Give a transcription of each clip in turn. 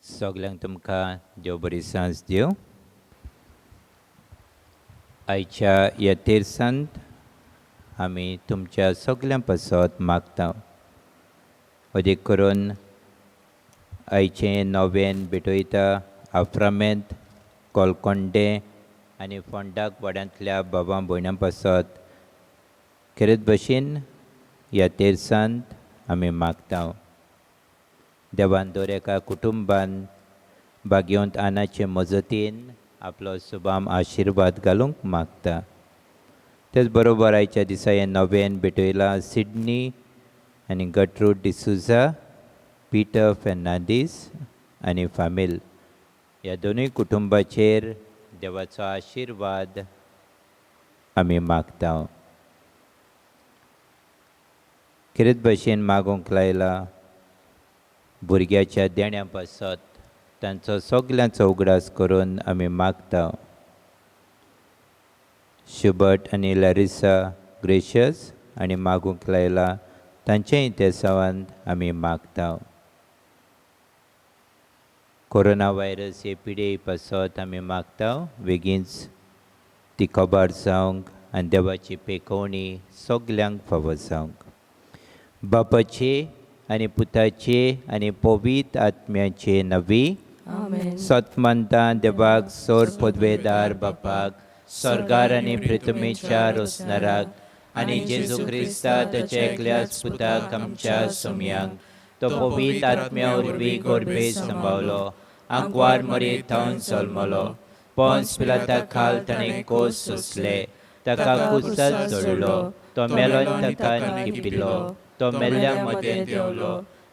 सगल्यांक तुमकां देव बरी सांज दिवं. आयच्या ह्या तेर्सांत आमी तुमच्या सगल्यां पासत मागता. अदेक करून आयचें नवें भेटयता आफ्रामेंत, कोलकोंडे आनी फोंडाक वाड्यांतल्या भावां भयणां पासत खरेंच भशेन ह्या तेर्सांत आमी मागता. देवान दर एका कुटुंबान भाग्यवंत आनाचे मजतीन आपलो सुभाम आशिर्वाद घालूंक मागता. तेच बरोबर आयच्या दिसा हें नवें भेटयलां सिडनी आनी गटरूड डिसुजा, पिटर फेर्नांदीस आनी फामील ह्या दोनूय कुटुंबाचेर देवाचो आशिर्वाद आमी मागता. खरेंच भशेन मागूंक लायला भुरग्याच्या देण्या पासत तांचो सगल्यांचो उगडास करून आमी मागता. शुबर्ट आनी लॅरिसा ग्रेशियस आनी मागूंक लायला तांचेय तेंसावांत आमी मागता. कोरोना व्हायरस हे पिडे पासत आमी मागता बेगीनच ती खबर जावंक आनी देवाची पेखवणी सगल्यांक फावो जावंक. बापाचे आनी पुताचे आनी पवित्र आत्म्याचे नवी सतमंता देवाक सोर पदवेदार बापाक स्वर्गार आनी पृथ्वीच्या रोसनाराक आनी जेजू क्रिस्ता ताच्या एकल्याच पुताक आमच्या सोम्यांक तो पवित्र आत्म्या वरवीं गोरबेज सांबाळलो, आंकवार मरेत थावन जल्मलो, पोंस पिलाता खाल ताणें कोस सोंसले, ताका कुस्ताद जोडलो, तो मेलो ताका निखिपिलो, तो मेल्ल्या मदें देंवलो,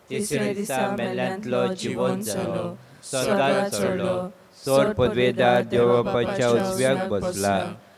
तिसऱ्या दिसा मेल्ल्यांतलो जिवंत जालो, स्वर्गांत चडलो, सोर पदवेदार देव बापाच्या उजव्याक बसला,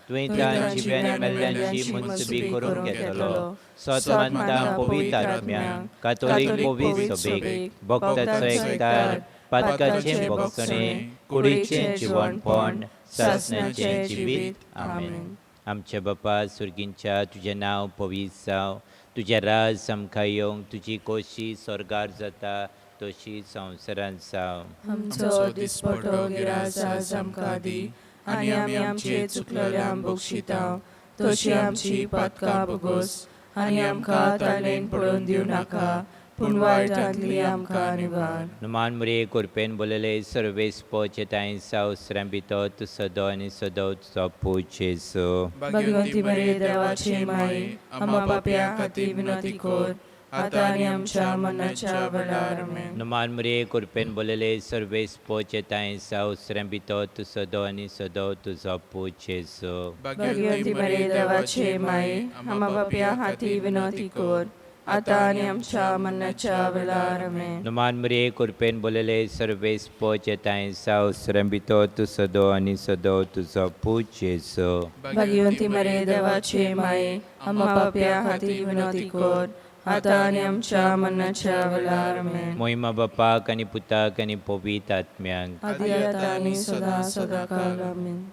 तुवें तान जिव्यांनी मेल्ल्यांची मुनसुबी करून घेतलो. सतमंता पवित्र आत्म्यांक कातोलीक पवित्र सभेक भक्ताचो एकठार पातकाचें भोगसणें कुडीचें जिवणपण सासणाचें जिवीत. आमेन. आमचे बापा सुर्गींच्या तुजें नांव पवित्र जावं, तुजें राज आमकां येवंक, तुजी खोशी स्वर्गार जाता तशी संवसारांत जावं. आमचो दिसपटो गिरास आज आमकां दी, आनी आमी आमचे चुकलेल्यांक बक्षितांव, तशी आमची पातकां बोगोस, आनी आमकां ताळेन पडोवन दिवं नाका, पूण वायटांतली आमकां निवार. नुमान मुरे कोरपेन बोलेले सर्वेस्पो चेताय सावसरां भितर तूं सदो आनी सदो तुजो पूज जेजू. भगवंती मरे देवाचे माये, आमकां पाप्यां खातीर विनंती कर, आतां आनी आमच्या मरणाच्या वेळार. आमेन. नुमान मुरे कोरपेन बोलेले सर्वेस्पो चेताय सावसरां भितर तूं सदो आनी सदो तुजो पूज जेजू. भगवंती मरे देवाचे माये, आमकां पाप्यां खातीर विनंती कर, आतां आनी आमच्या मरणाच्या वेळार. आमेन. नुमान मुरे कोरपेन बोलेले सर्वेस्पो चेताय सावसरां भितर तूं सदो आनी सदो तुजो पूज जेजू. भगवंती मरे देवाचे माये, आमकां पाप्यां खातीर विनंती कर, आतां आनी आमच्या मरणाच्या वेळार. आमेन. मोहिमा बापाक आनी पुताक आनी पवित्र आत्म्यांक. आदी आतां आनी सदां सदांकाळ. आमेन.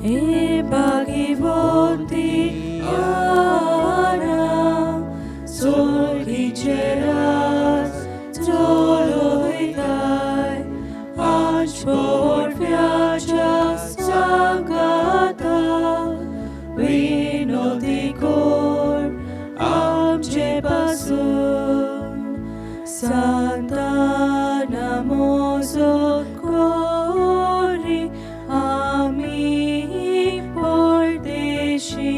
हे भाग्यवंती आना, सोर्गीचे राज चलोयताय, आज पोरफ्याच्या सांगाता विनोदी कोर आमचे पासून, सांताना मोजत कोरी आमी परदेशी.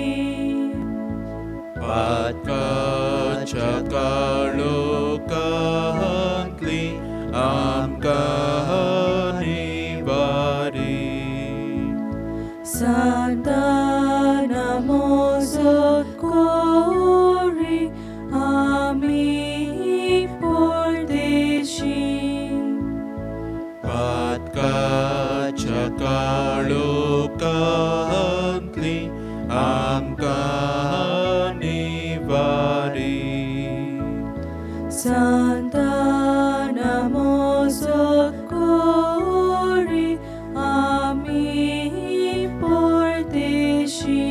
पातकाच्या काळोखांतली आमकां निवारी, सांताना मोजत कोरी आमी परदेशी. पातकाच्या काळोखांतली आमकां निवारी, सांताना मोजत कोरी आमी परदेशी.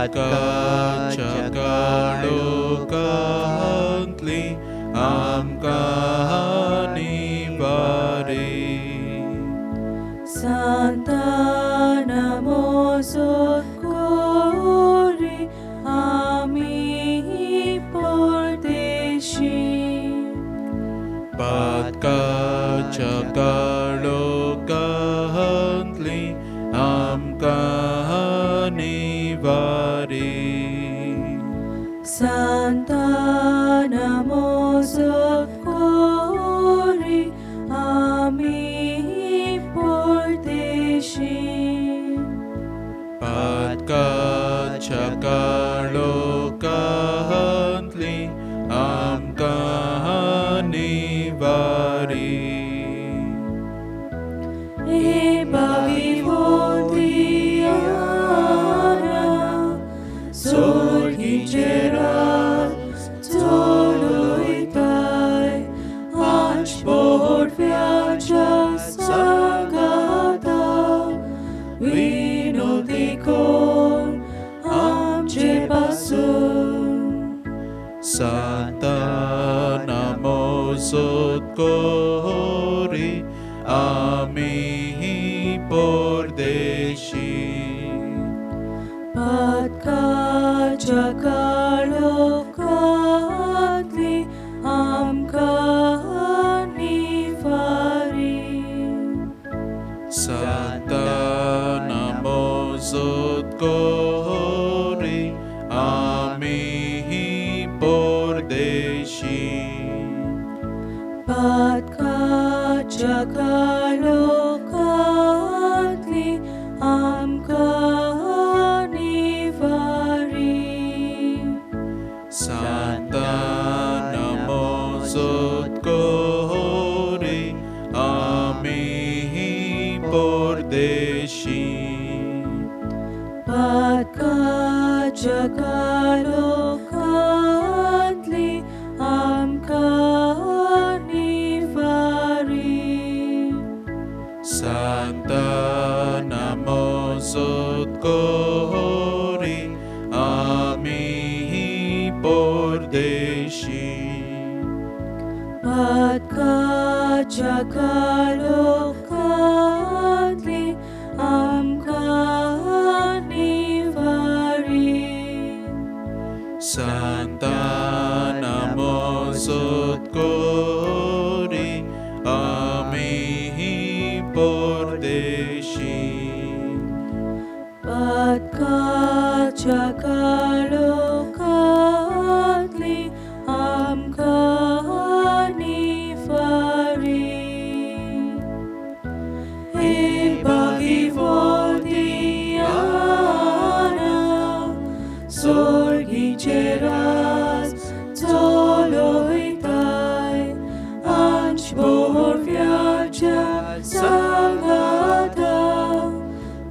Pagkatsakalokantli am kanibari. Santa Namo Sotkori Ami Pordeshi. Pagkatsakalokantli am kanibari. Santa Namo Sotkori Ami Pordeshi. Pagkatsakalokantli am kanibari. Ebavivodiana Sorgigerat Toloitai Ansport viaja Sangata Vinodikon Amce Pasun. Santa Namo Sotkori Ami Pordeshi. Pagkatsakalokantli am kanibari. Santa Namo Sotkori Ami Pordeshi. Pagkatsakalokantli am kanibari. Santa Namo Sotkori Ami Pordeshi. Pagkatsakalokantli am kanibari. Santa Namo Sotkori Ami Pordeshi. Pagkatsakalokantli am kanibari. Santa Namo Sotkori Ami Pordeshi. Pagkatsakalokantli am kanibari. Ebavivodiana Sorgigerat Toloitai Anspor viaja Sangata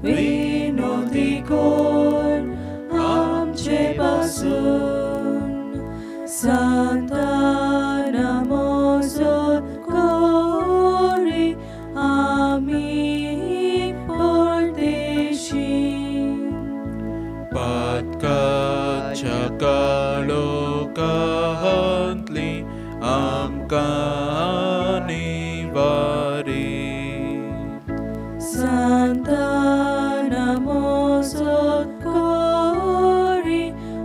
Vinodikon Amce Pasun. Santa Namo Sotkori Ami Pordeshi. Pagkatsakalokantli am kanibari. Santa Namo Sotkori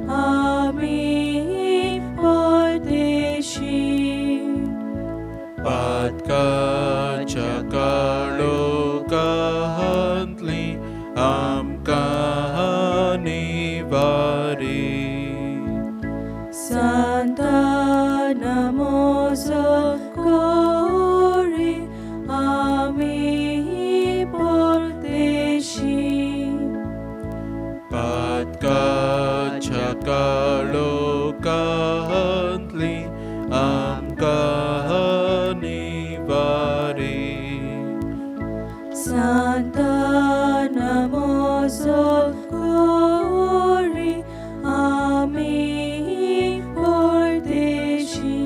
Ami Pordeshi. Pagkatsakalokantli am kanibari. Santa Namo Sotkori Ami Pordeshi. Pagkatsakalokantli am kanibari. Santa Namo Sotkori Ami Pordeshi.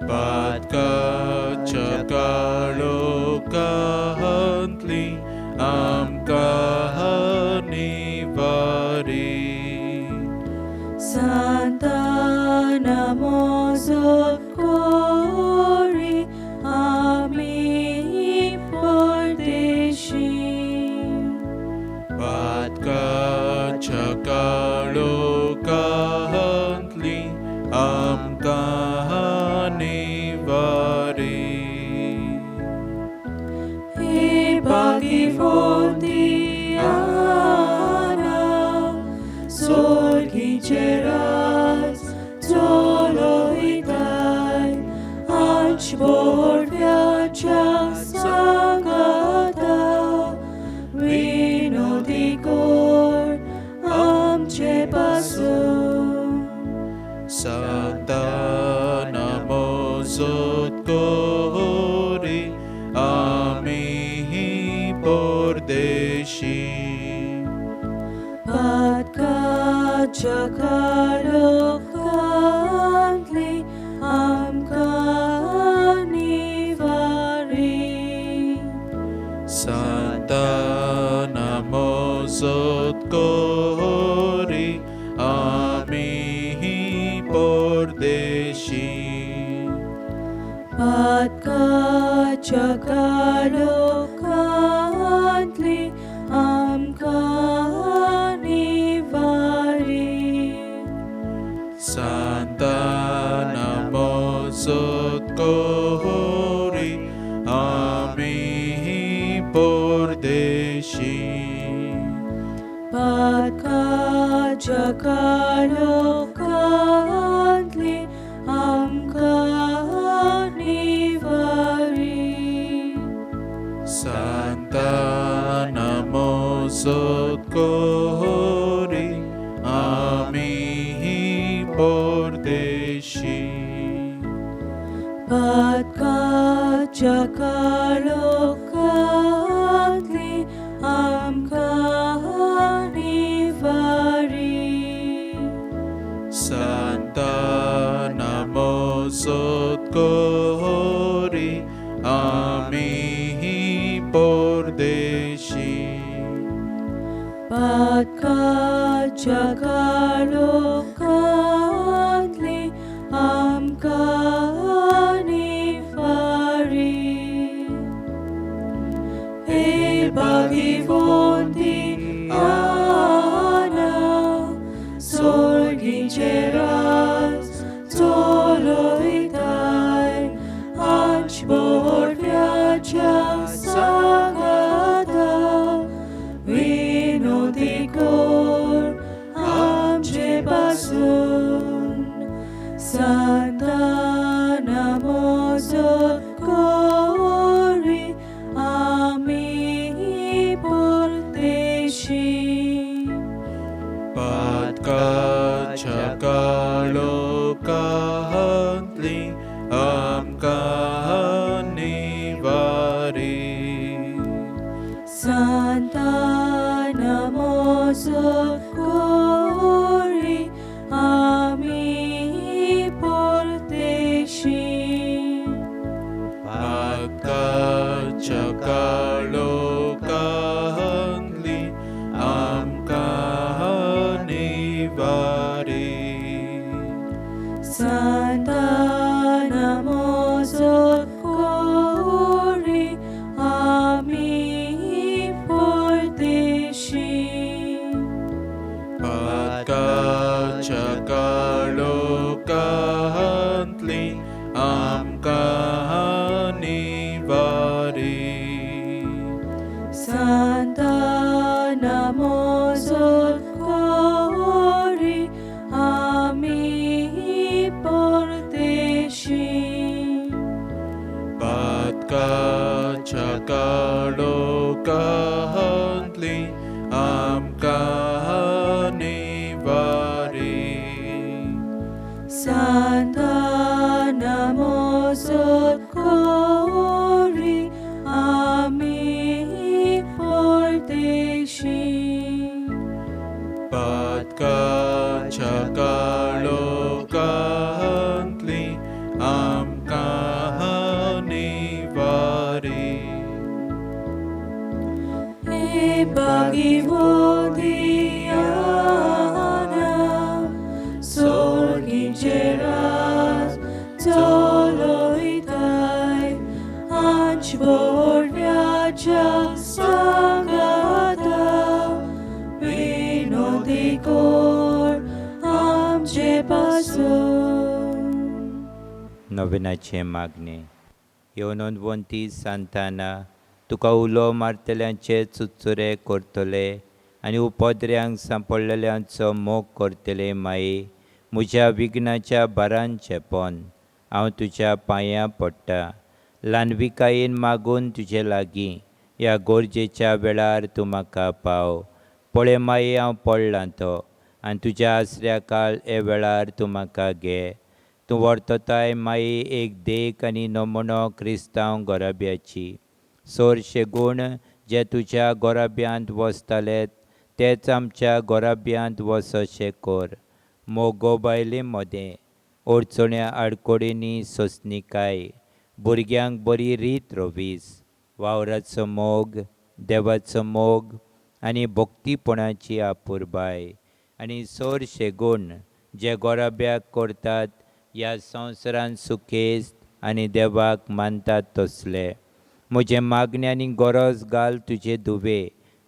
Pagkatsakalokantli am kanibari. बोरव्याच्या सांगाता विनोदी core आमचे पासून Santana mozot kori आम्ही परदेशी पातकाच्या काळोखांतली आमकां निवारी Santana mozot kori आम्ही परदेशी पातकाच्या काळोखांतली आमकां निवारी Santana mozot kori आम्ही परदेशी पातकाच्या काळोखांतली आमकां निवारी Santana mozot kori आम्ही परदेशी पातकाच्या काळोखांतली आमकां निवारी Santana mozot kori आम्ही परदेशी पातकाच्या काळोखांतली आमकां निवारी हे भागिवंती आना सोर्गीचे राज चोलोयताय आंच बोरव्याच्या सांगाता विनोदी कोर आमचे पासून Santana mozot kori आम्ही परदेशी पातकाच्या काळोखांतली आमकां निवारी Santana mozot kori आम्ही परदेशी पातकाच्या काळोखांतली आमकां निवारी Santana mozot kori आम्ही परदेशी पातकाच्या काळोखांतली आमकां निवारी Santana mozot kori आम्ही परदेशी पातकाच्या काळोखांतली आमकां निवारी Santana mozot kori आम्ही परदेशी पातकाच्या काळोखांतली आमकां निवारी हे भागिवंती आना सोर्गीचे राज चोलोयताय आंच बोरव्याच्या सांगाता विनोदी कोर आमचे पासून नोवेनाचे मागणे येवनोवंती सांताना तुका उलो मारतल्यांचे चुचुरे करतले आनी उपद्र्यांक सांपडलेल्यांचो मोग करतले माये म्हज्या विघ्नाच्या बारान चेपोन हांव तुज्या पांयां पडटा ल्हानविकायेन मागून तुजे लागीं ह्या गरजेच्या वेळार तूं म्हाका पाव. पळय माये हांव पडलां तो, आनी तुज्या आसऱ्या काळ हे वेळार तूं म्हाका घे. तूं वर्तताय माये एक देख आनी नमुनो क्रिस्तांव गोराब्याची. चडशे गूण जे तुज्या गोराब्यांत वसताले तेच आमच्या गोराब्यांत वसोशे कर. मोगो बायले मोदें, अडचण्या आडकोडींनी सोंसणीकाय, भुरग्यांक बरी रीत रोवीस, वावराचो मोग, देवाचो मोग आनी भक्तीपणाची आपुरबाय. आनी चडशे गूण जे गोराब्याक करतात ह्या संवसारांत सुखेस्त आनी देवाक मानतात तसले. म्हजे मागणी आनी गरज घाल तुजे धुवे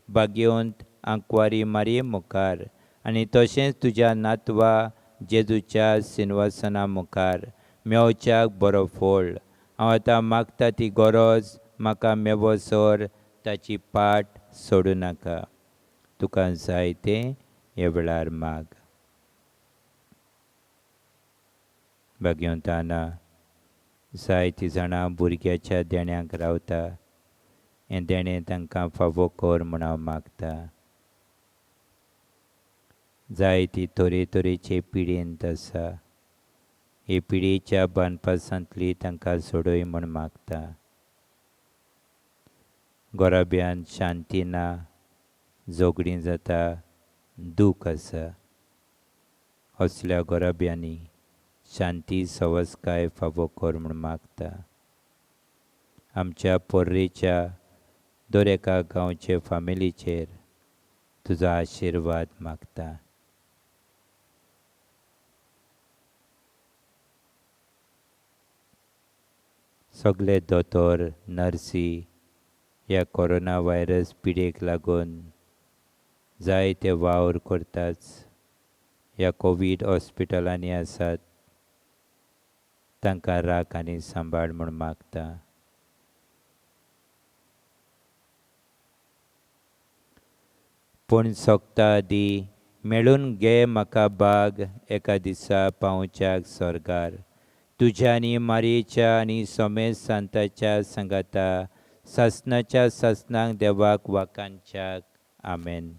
भाग्यवंत आंकवारी मारये मुखार, आनी तशेंच तुज्या नातवा जेजूच्या सिंहासना मुखार मेवच्याक बरो फळ. हांव आतां मागता ती गरज म्हाका मेवसर ताची पाट सोडूं नाका. तुका जाय तें हे वेळार माग. भाग्यवंताना जायतीं जाणां भुरग्याच्या देण्याक रावता. हें देणें तांकां फावो कर म्हूण हांव मागता. जायतीं तरेतरेचे पिडेंत आसा. हे पिडेच्या बानपासांतली तांकां सोडय म्हूण मागता. गोराब्यांत शांती ना, झगडीं जाता, दूख आसा. असल्या गोराब्यांनी शांती सवस्काय फावो कर म्हूण मागता. आमच्या पर्रेच्या दर एका गांवचे फामिलीचेर तुजो आशिर्वाद मागता. सगळे दोतोर नर्सी ह्या कोरोना व्हायरस पिडेक लागून जायते वावर करतात. ह्या कोवीड हॉस्पिटलांनी आसात, तांकां राख आनी सांबाळ म्हूण मागता. पूण सोगता आदीं मेळून घे म्हाका भाग एका दिसा पावच्याक स्वर्गार. तुज्या आनी मारयेच्या आनी सोमेत सांताच्या सांगाता सासणाच्या सासणांक देवाक वाकांच्याक. आमेन.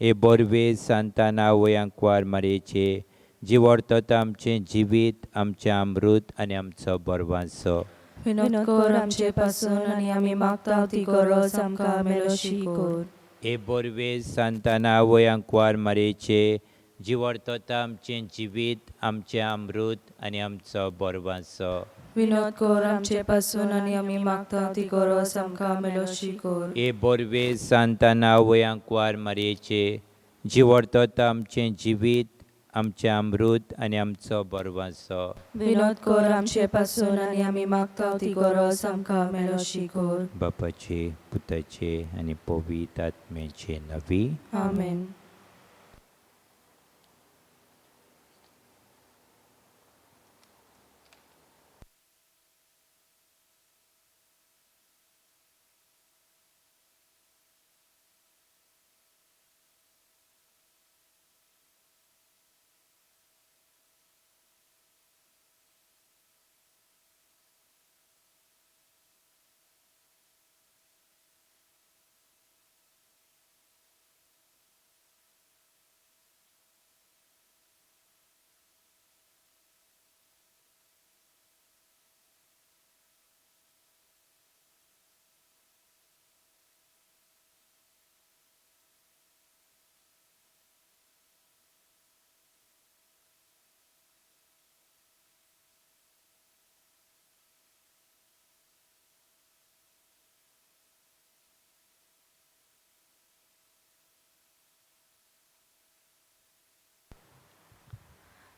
हे बोरवे सांताना वयांकवार मारयेचे जी व्हरता आमचें जिवीत, आमचें अमृत आनी आमचो बरवांसो. विनोद कर आमचे पासून आनी आमी मागता ती गरज आमकां मेलोशी कर. हे बोरवे सांताना वयांकवार मारयेचे जी व्हरता आमचें जिवीत, आमचें अमृत आनी आमचो बरवांसो. विनोद कर आमचे पासून आनी आमी मागता ती गरज आमकां मेलोशी कर. हे बोरवे सांताना वयांकवार मारयेचे जी व्हरता आमचें जिवीत, आमचें अमृत आनी आमचो बरवांसो. विनोद कर आमचे पासून आनी आमी मागता ती गरज आमकां मेलोशी कर. बापाचे, पुताचे आनी पवित्र आत्म्याचे नवी. आमेन.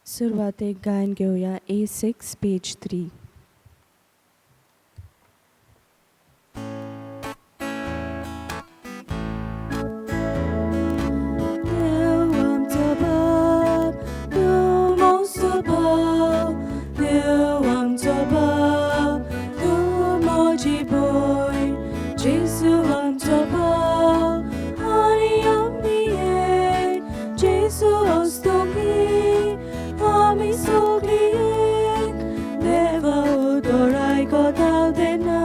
सुरवातीक गायन घेऊया A6 page 3. Deva udorai kodau dena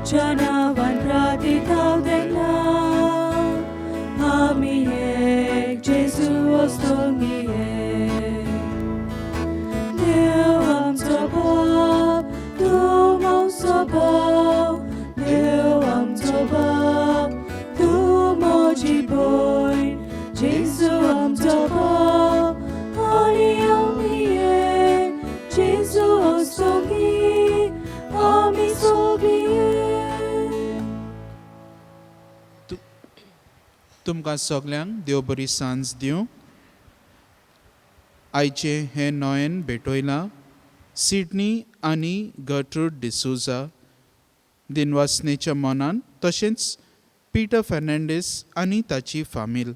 जनावान प्रार्थिताव तेन्ना आमी एक जेजू वस्तोंगी देव आमचो बाप तूं मावसो भाव देव आमचो बाप तूं म्हजी भयण जेजू आमचो बाप आनी आमी एक जेजू वस्तोंगी आमी सगळीं तुमकां सगल्यांक देव बरी सांज दिवं. आयचे हे नोयेन भेटयलां सिडनी आनी गर्ट्रूड डिसूजा दिनवासनेच्या मनान, तशेंच पीटर फेर्नांडीस आनी ताची फामील.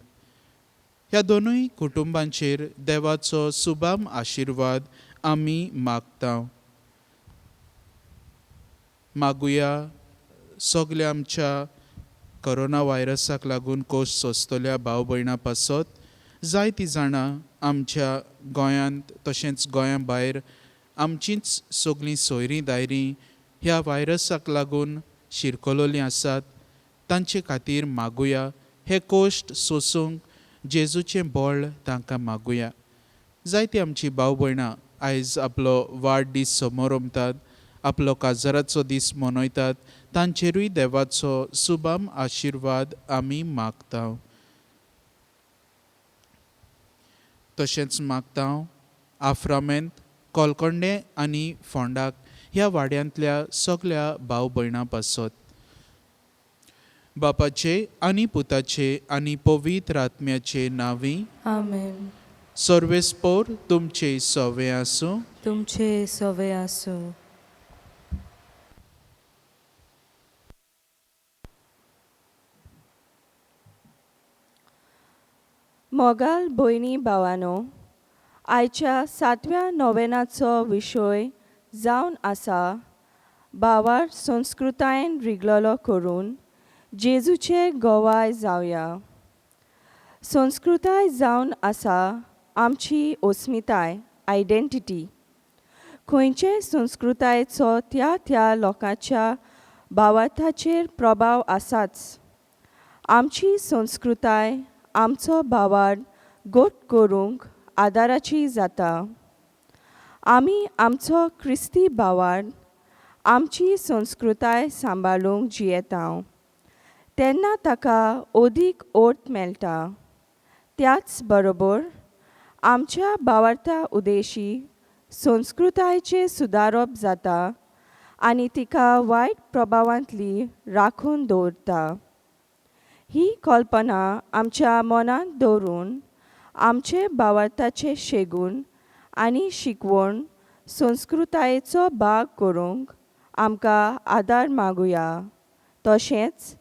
ह्या दोनूय कुटुंबांचेर देवाचो सुबाम आशिर्वाद आमी मागता. मागुया सगल्या आमच्या कोरोना व्हायरसाक लागून कोश सोंसतल्या भाव भयणां पासत जायतीं जाणां आमच्या गोंयांत तशेंच गोंया भायर आमचींच सगलीं सोयरीं दायरीं ह्या व्हायरसाक लागून शिरकलोलीं आसात. तांचे खातीर मागुया हे कोश्ट सोंसूंक जेजूचें बळ तांकां मागुया. जायतीं आमचीं भाव भयणां आयज आपलो वाडदीस समारंभात, आपलो काजाराचो दीस मनयतात. तांचेरूय देवाचो सुबाम आशिर्वाद आमी मागता. तशेंच मागता आफ्रामेंत, कोलकोंडे आनी फोंडाक ह्या वाड्यांतल्या सगल्या भाव भयणां पासत. बापाचे आनी पुताचे आनी पवित्र आत्म्याचे नांवी आमेन. सर्वेस्पोर तुमचे सवे आसूं. तुमचे सवे आसूं. मोगाल भयणी भावांनो, आयच्या 7व्या नोवेनाचो विशय जावन आसा भावार संस्कृतायेन रिगलोलो करून जेजूचे गोवाय जावया. संस्कृताय जावन आसा आमची अस्मिताय, आयडेंटिटी. खंयचे संस्कृतायेचो त्या त्या लोकांच्या भावार्थाचेर प्रभाव आसाच. आमची संस्कृताय आमचो भावार्थ गोट करूंक आदाराची जाता. आमी आमचो क्रिस्ती भावार्थ आमची संस्कृताय सांबाळूंक जियेता तेन्ना ताका ओदीक ओर्थ मेळटा. त्याच बरोबर आमच्या भावार्था उदेशी संस्कृतायेचें सुदारप जाता आनी तिका वायट प्रभावांतली राखून दवरता. ही कल्पना आमच्या मनांत दवरून आमचे भावार्थाचे शेगून आनी शिकवण संस्कृतायेचो भाग करूंक आमकां आदार मागुया. तशेंच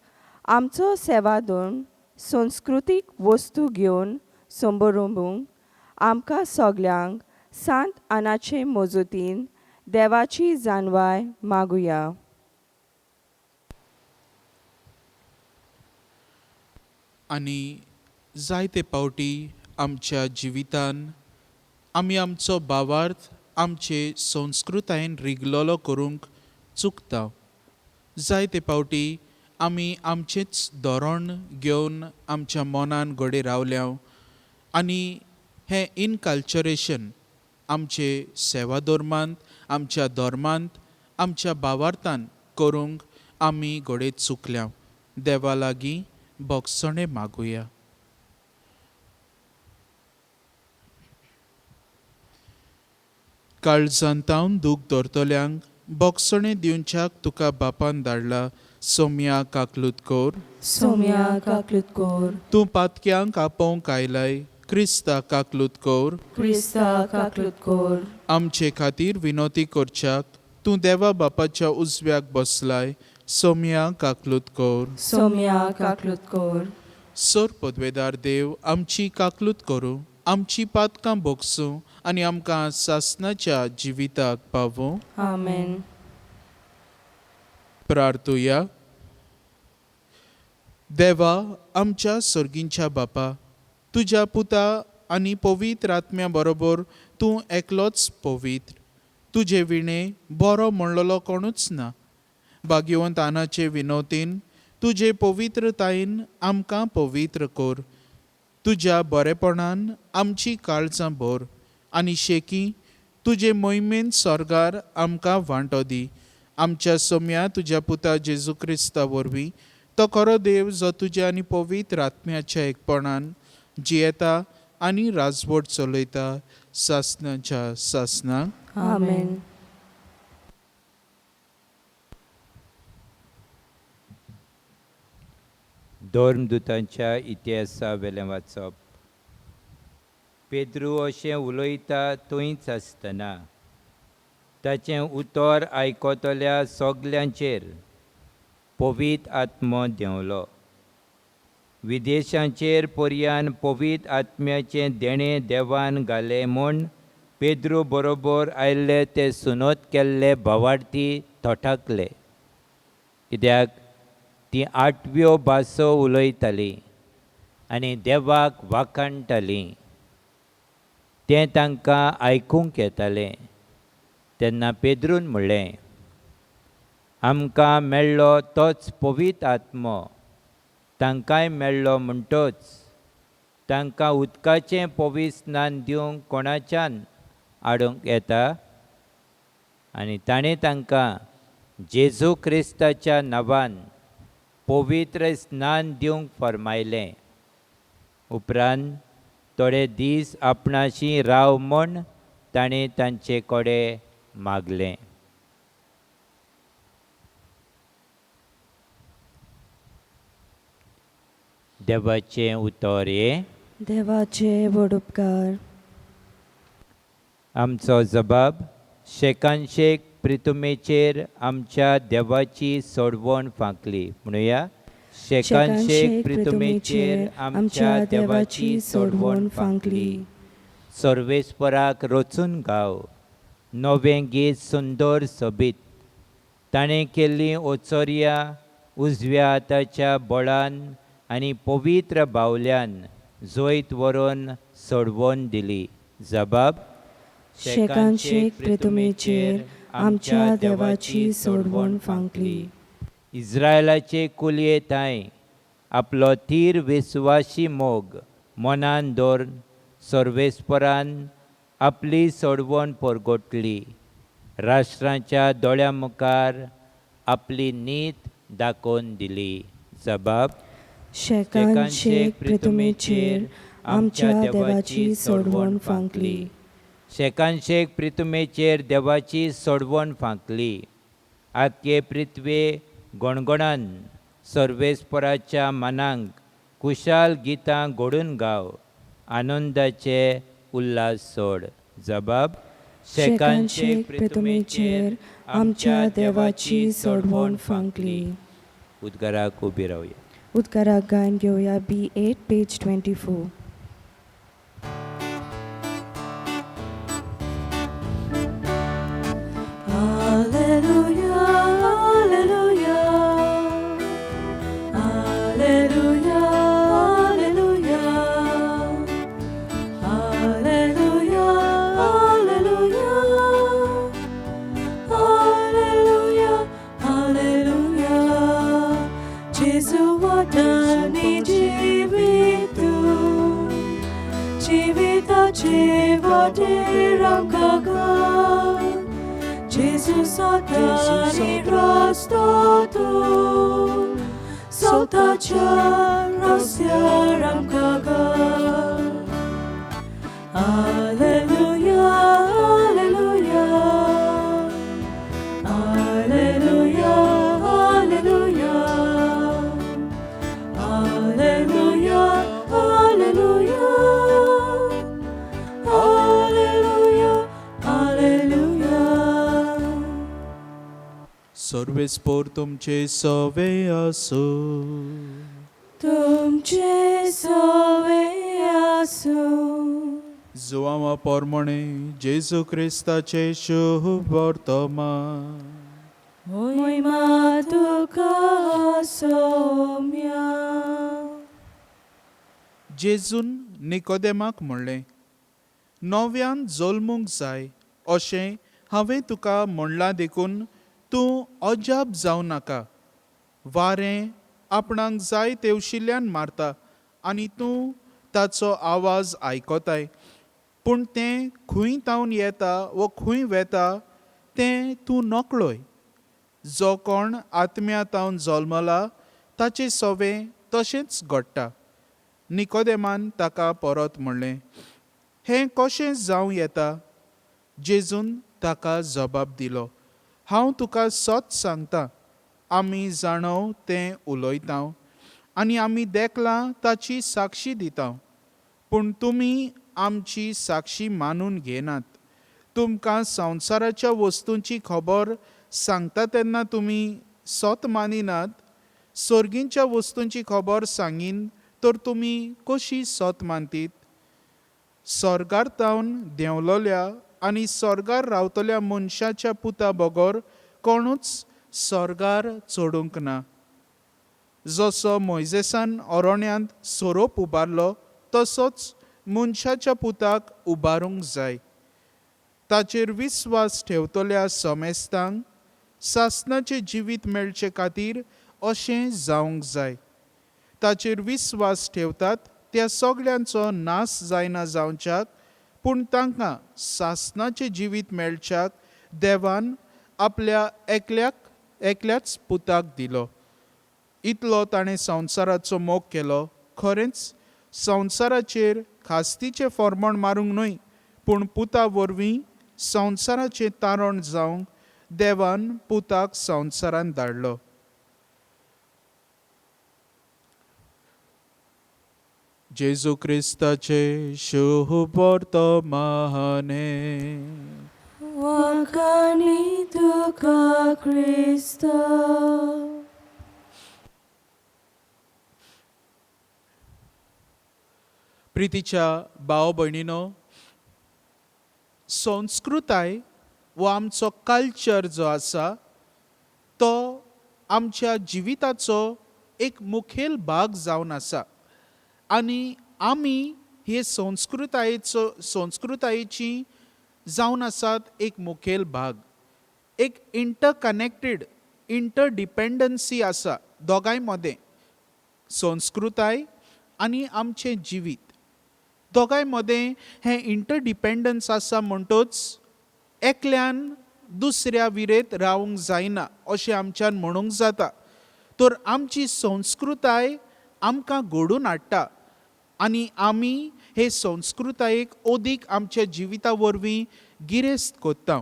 आमचो सेवादूण संस्कृतीक वस्तू घेवन संबरंबूंक आमकां सगल्यांक सांत आनाचे मजतीन देवाची जानवाय मागुया. आनी जायते पावटी आमच्या जिवितान आमी आमचो भावार्थ आमचे संस्कृतायेन रिगलोलो करूंक चुकता. जायते पावटी आमी आमचेंच धोरण घेवन आमच्या मनान घोडे रावल्या आनी हें इनकल्चरेशन आमचे सेवा धर्मांत, आमच्या धर्मांत, आमच्या भावार्थान करूंक आमी घोडे चुकल्या. देवा लागीं बोगसणे मागुया. काळजांतावन दूख धरतल्यांक बोगसणे दिवच्याक तुका बापान धाडला. सोम्या काकलूतकोर, सोम्या काकलूतकोर. तूं पातक्यांक आपोवंक आयलाय. Crysta काकलूतकोर, Crysta काकलूतकोर. आमचे खातीर विनोती करच्याक तूं देवा बापाच्या उजव्याक बसलाय. सोम्या काकलूतकोर, सोम्या काकलूतकोर. सोर पदवेदार देव आमची काकलूत करूं, आमची पातकां बोगसूं आनी आमकां सासणाच्या जिविताक पावूं. आमेन. प्रार्थुया. देवा आमच्या सर्गींच्या बापा, तुज्या पुता आनी पवित्र आत्म्या बरोबर तूं एकलोच पवित्र. तुजे विणे बरो म्हणलेलो कोणूच ना. भाग्यवंत आनाचे विनोतीन तुजे पवित्रतायेन आमकां पवित्र कोर. तुज्या बरेपणान आमची काळजां भर आनी शेकी तुजे मोहिमेन स्वर्गार आमकां वांटो दी. आमच्या सोम्या तुज्या पुता जेजू क्रिस्ता वरवीं तो खरो देव जो तुज्या आनी पवित्र आत्म्याच्या एकपणान जियेता आनी राजवट चलयता सासनाच्या सासनाक. आमेन. धर्मदुतांच्या इतिहासा वेलें वाचप. पेद्रू अशें उलयता थंयच आसतना ताचें उतर आयकतल्या सगल्यांचेर पवित्र आत्मो देंवलो. विदेशांचेर पर्यान पवित्र आत्म्याचें देणें देवान घालें म्हूण पेद्रू बरोबर आयिल्ले ते सुनोत केल्ले भावार्थी थोठाकले, कित्याक तीं 8व्यो भासो उलयतालीं आनी देवाक वाखाणटालीं. तें तांकां आयकूंक येतालें. तेन्ना पेद्रून म्हणलें, आमकां मेळ्ळो तोच पवित्र आत्मो तांकांय मेळ्ळो म्हणटोच तांकां उदकाचें पवित्र स्नान दिवंक कोणाच्यान आडूंक येता? आनी ताणें तांकां जेजू क्रिस्ताच्या नांवान पवित्र स्नान दिवंक फर्मायलें. उपरांत थोडे दीस आपणाशी राव म्हूण ताणें तांचे कडेन मागलें. देवाचें उतर हे. देवाचे व्हड उपकार. आमचो जबाब शेकानशेक प्रितुमेचेर आमच्या देवाची सोडवण फांकली. म्हणुया, शेकानशेक प्रितुमेचेर आमच्या देवाची सोडवण फांकली. सर्वेस्पराक रचून गाव, नवें गीत सुंदर सोबीत. ताणें केल्लीं ओचोरिया उजव्या हाताच्या बळान आनी पवित्र बावल्यान जोयत व्हरून सोडवण दिली. जबाब शेकानशेक प्रितुमेचेर आमच्या देवाची सोडवण फांकली. इस्रायलाचे कुलयेताय आपलो थीर विस्वासी मोग मनान दवरून सर्वेस्परान आपली सोडवण परगटली. राष्ट्रांच्या दोळ्या मुखार आपली नीत दाखोवन दिली. जबाब शेकानशेक प्रितुमेचेर आमच्या देवाची सोडवण फांकली. शेकानशेक प्रितुमेचेर देवाची सोडवण फांकली. आख्खे पृथ्वे गणगणान सर्वेस्पराच्या मनांक कुशाल गितां घडून गाव, आनंदाचे उल्हास सोड. जबाब शेकानशेक प्रितुमेचेर आमच्या देवाची सोडवण फांकली. उद्गाराक उबी रावया. उद्गाराक गायन घेवया. B8 page 24. Jesus otani prosto tu, soltacia Rosja ramkaga. Alleluja, alleluja, alleluja, alleluja, alleluja, alleluja, alleluja, alleluja. सर्वेस्पोर तुमचे सवे असो. तुमचे सवे आसो. जुआवा पोरमणे जेजू क्रिस्ताचे शुभ वर्तमान. Moima tuka somya. जेजून निकोदेमाक म्हणलें, नव्यान जल्मूंक जाय अशें हांवें तुका म्हणलां देखून तूं अजाप जावं नाका. वारें आपणाक जाय तेवशिल्ल्यान मारता आनी तूं ताचो आवाज आयकोताय. पूण तें खंय तावन येता वो खंय वेता तें तूं नकळोय. जो कोण आत्म्या तावन जल्मला ताचे सवें तशेंच घडटा. निकोदेमान ताका परत म्हणलें, हें कशें जावं येता? जेजून ताका जबाब दिलो, हांव तुका सत सांगतां, आमी जाणव तें उलयतां आनी आमी देखलां ताची साक्षी दिता. पूण तुमी आमची साक्षी मानून घेनात. तुमकां संवसाराच्या वस्तूंची खबर सांगता तेन्ना तुमी सत मानिनात. सर्गींच्या वस्तूंची खबर सांगीन तर तुमी कशी सत मानतीत? स्वर्गार तावन देंवलोल्या आनी स्वर्गार रावतल्या मनशाच्या पुता बगर कोणूच स्वर्गार चडूंक ना. जसो मोइजेसान अरोण्यांत सोरोप उबारलो तसोच मनशाच्या पुताक उबारूंक जाय. ताचेर विस्वास ठेवतल्या समेस्तांक सासणाचें जिवीत मेळचे खातीर अशें जावंक जाय. ताचेर विस्वास ठेवतात त्या सगळ्यांचो नाश जायना जावच्याक, पूण तांकां सासणाचें जिवीत मेळच्याक देवान आपल्या एकल्याच पुताक दिलो. इतलो ताणें संवसाराचो मोग केलो. खरेंच संवसाराचेर खास्तीचें फर्मण मारूंक न्हय, पूण पुता वरवीं संवसाराचें तारण जावंक देवान पुताक संवसारांत धाडलो. जेजू क्रिस्ताचे शुभ वर्तमाने वखाणी तुका क्रिस्त. प्रितीच्या भाव भयणीनो, संस्कृताय वो आमचो कल्चर जो आसा तो आमच्या जिविताचो एक मुखेल भाग जावन आसा. आनी आमी हे संस्कृतायेची जावन आसात एक मुखेल भाग. एक इंटरकनेक्टेड इंटरडिपेंडन्सी आसा दोगांय मदें. संस्कृताय आनी आमचें जिवीत दोगांय मदें हें इंटरडिपेंडन्स आसा म्हणटच एकल्यान दुसऱ्या विरेत रावंक जायना अशें आमच्यान म्हणूंक जाता. तर आमची संस्कृताय आमकां घडोवन हाडटा आनी आमी हे संस्कृतायेक ओदीक आमच्या जिविता वरवीं गिरेस्त कोत्ता.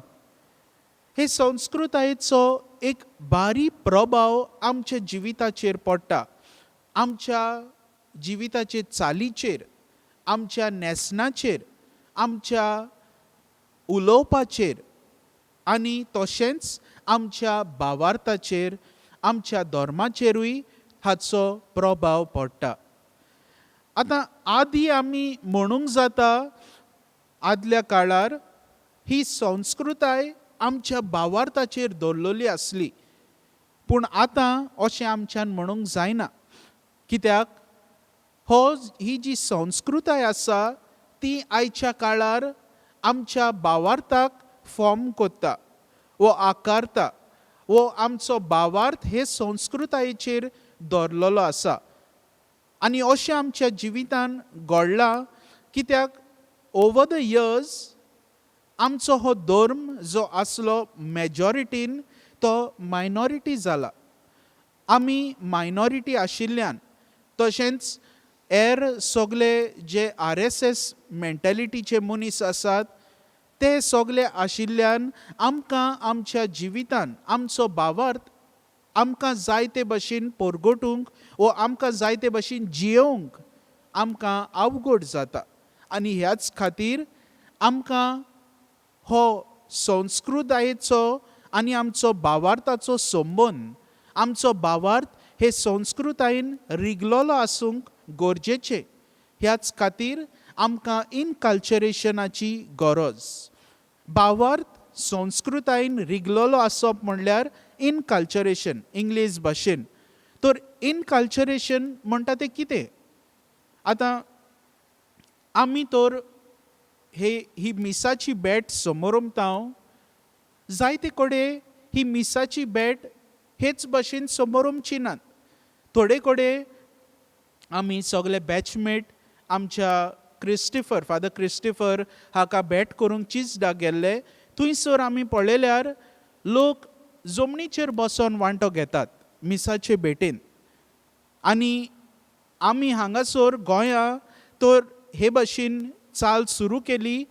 हे संस्कृतायेचो एक बारीक प्रभाव आमच्या जिविताचेर पडटा. आमच्या जिविताचे चालीचेर, आमच्या न्हेसणाचेर, आमच्या उलोवपाचेर आनी तशेंच आमच्या भावार्थाचेर, आमच्या धर्माचेरूय हाचो प्रभाव पडटा. आतां आदीं आमी म्हणूंक जाता आदल्या काळार ही संस्कृताय आमच्या भावार्थाचेर दवरलेली आसली. पूण आतां अशें आमच्यान म्हणूंक जायना. कित्याक ही जी संस्कृताय आसा ती आयच्या काळार आमच्या भावार्थाक फॉर्म कोत्ता वो आकारता वो आमचो भावार्थ हे संस्कृतायेचेर दवरलेलो आसा. आनी अशें आमच्या जिवितान घडलां कित्याक ओवर द इयर्स आमचो हो धर्म जो आसलो मेजॉरिटीन तो मायनॉरिटी जाला. आमी मायनॉरिटी आशिल्ल्यान तशेंच हेर सगळे जे RSS मेंटेलिटीचे मनीस आसात ते सगळे आशिल्ल्यान आमकां आमच्या जिवितान आमचो भावार्थ आमकां जाय ते भशेन परगटूंक वो आमकां जाय ते भशेन जियोंक आमकां अवघड जाता. आनी ह्याच खातीर आमकां हो संस्कृतायेचो आनी आमचो भावार्थाचो संबंद, आमचो भावार्थ हे संस्कृतायेन रिगलोलो आसूंक गरजेचें. ह्याच खातीर आमकां इनकल्चरेशनाची गरज. भावार्थ संस्कृतायेन रिगलोलो आसप म्हणल्यार इनकल्चरेशन इंग्लीश भाशेन. तर इनकल्चरेशन म्हणटा तें कितें? आतां आमी तर ही मिसाची बॅट समोर जायते कडेन ही मिसाची भेट हेच भशेन समोर उमची नात. थोडे कडेन आमी सगळे बॅचमेट आमच्या क्रिस्टिफर फादर क्रिस्टिफर हाका भेट करूंक चिजडाक गेल्ले. थंयसर आमी पळयल्यार लोक जमनीचेर बसून वांटो घेतात मिसाचे भेटेन. आनी आमी हांगासर गोंया तर हे भशेन चाल सुरू केली.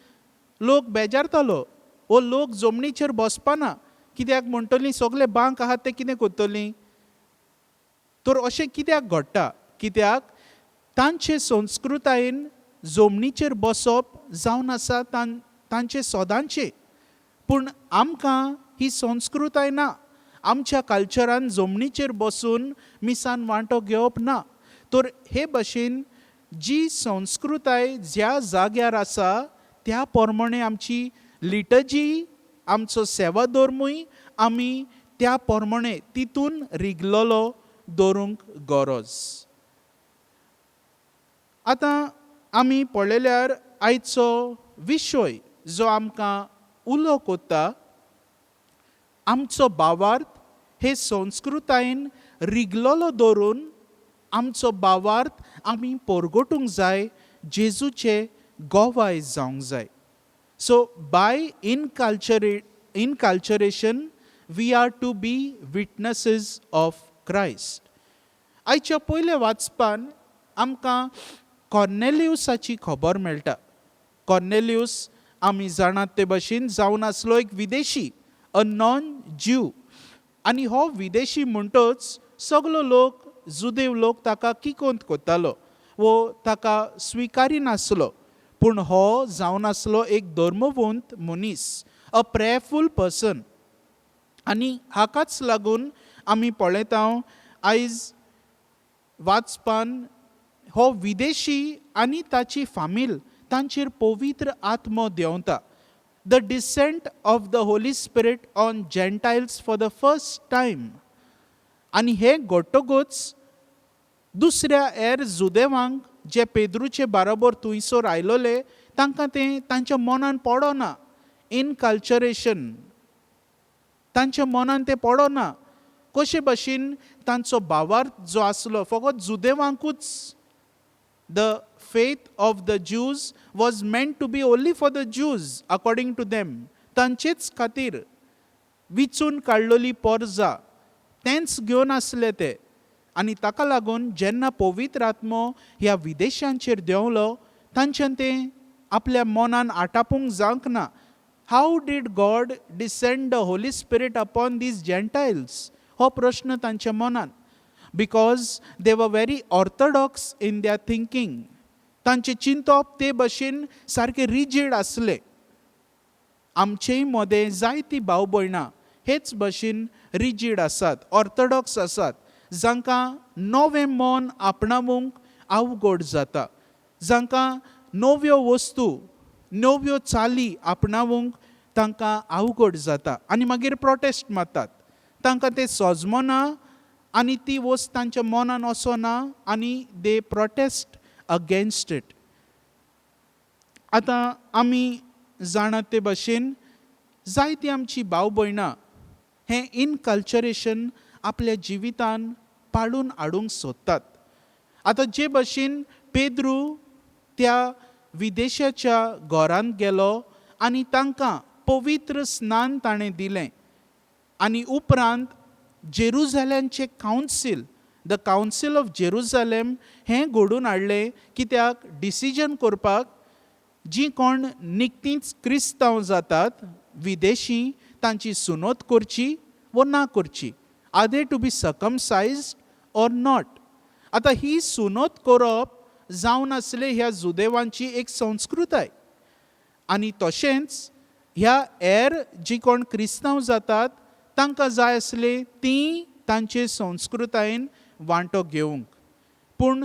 लोक बेजारतालो, वो लोक जमनीचेर बसपाना, कित्याक म्हणटलीं सगळे बांक आहात ते कितें करतलीं. तर अशें कित्याक घडटा, कित्याक तांचे संस्कृतायेन जमनीचेर बसप जावन आसा तांचे सदांचे. पूण आमकां ही संस्कृताय ना. आमच्या कल्चरान जमनीचेर बसून मिसान वांटो घेवप ना. तर हे भशेन जी संस्कृताय ज्या जाग्यार आसा त्या प्रमाणे आमची लिटर्जी, आमचो सेवा धर्मूय आमी त्या प्रमाणे तितून रिगलेलो दवरूंक गरज. आतां आमी पळयल्यार आयचो विशय जो आमकां उलो कोत्ता, आमचो भावार्थ हे संस्कृतायेन रिगलेलो दवरून आमचो भावार्थ आमी परगटूंक जाय, जेजूचे गोवाय जावंक जाय. So by inculturation we are to be witnesses of Christ. आयच्या पयले वाचपान आमकां कॉर्नेलियुसाची खबर मेळटा. कॉर्नेलियुस आमी जाणात ते भशेन जावन आसलो एक विदेशी, अ नॉन ज्यू. आनी हो विदेशी म्हणटच सगलो लोक, जुदेव लोक ताका किकोंत कोत्तालो वो ताका स्विकारिनासलो. पूण हो जावन आसलो एक धर्मवंत मनीस, अ प्रेयरफूल पर्सन. आनी हाकाच लागून आमी पळयता आयज वाचपान हो विदेशी आनी ताची फामील तांचेर पवित्र आत्मो देंवता. The descent of the Holy Spirit on Gentiles for the first time. आनी हे घडटकूच दुसऱ्या हेर जुदेवांक जे पेद्रूचे बाराबर थंयसर आयलोले तांकां तें तांच्या मनान पडना. इनकल्चरेशन तांच्या मनान तें पडना. कशे भशेन तांचो भावार्थ जो आसलो फकत जुदेवांकूच, the faith of the Jews was meant to be only for the Jews according to them. तांचेच खातीर विचून काडलेली पर्जा तेंच घेवन आसले ते. आनी ताका लागून जेन्ना पवित्र आत्मो ह्या विदेशांचेर देंवलो तांच्यान तें आपल्या मनान आटापूंक जावंक ना. How did God descend the Holy Spirit upon these Gentiles, हो प्रश्न तांच्या मनान. Because they were very orthodox in their thinking. तांचे चिंतप ते भशेन सारके रिजीड आसले. आमचेय मदें जायतीं भाव भयणां हेच भशेन रिजीड आसात, ऑर्थोडॉक्स आसात, जांकां नवें मन आपणावूंक अवघड जाता, जांकां नव्यो वस्तू, नव्यो चाली आपणावूंक तांकां अवघड जाता आनी मागीर प्रोटेस्ट मारतात. तांकां तें सोजमना आनी ती वस्त तांच्या मनान वचना आनी दे प्रोटेस्ट अगेन्स्ट इट. आतां आमी जाणात ते भशेन जायतीं आमची भाव भयणां हें इनकल्चरेशन आपल्या जिवितान पाडून हाडूंक सोदतात. आतां जे भशेन पेद्रू त्या विदेशाच्या घरांत गेलो आनी तांकां पवित्र स्नान ताणें दिलें आनी उपरांत जेरुजालेमचें council, the council of Jerusalem हें घडोवन हाडलें. कित्याक डिसिजन करपाक जीं कोण निकतींच क्रिस्तांव जातात विदेशी तांची सुनोत करची वो ना करची, are they to be circumcised or not. आतां ही सुनोत करप जावन आसले ह्या जुदेवांची एक संस्कृताय. आनी तशेंच ह्या हेर जीं कोण क्रिस्तांव जातात तांकां जाय आसले तीं तांचे संस्कृतायेन वांटो घेवंक. पूण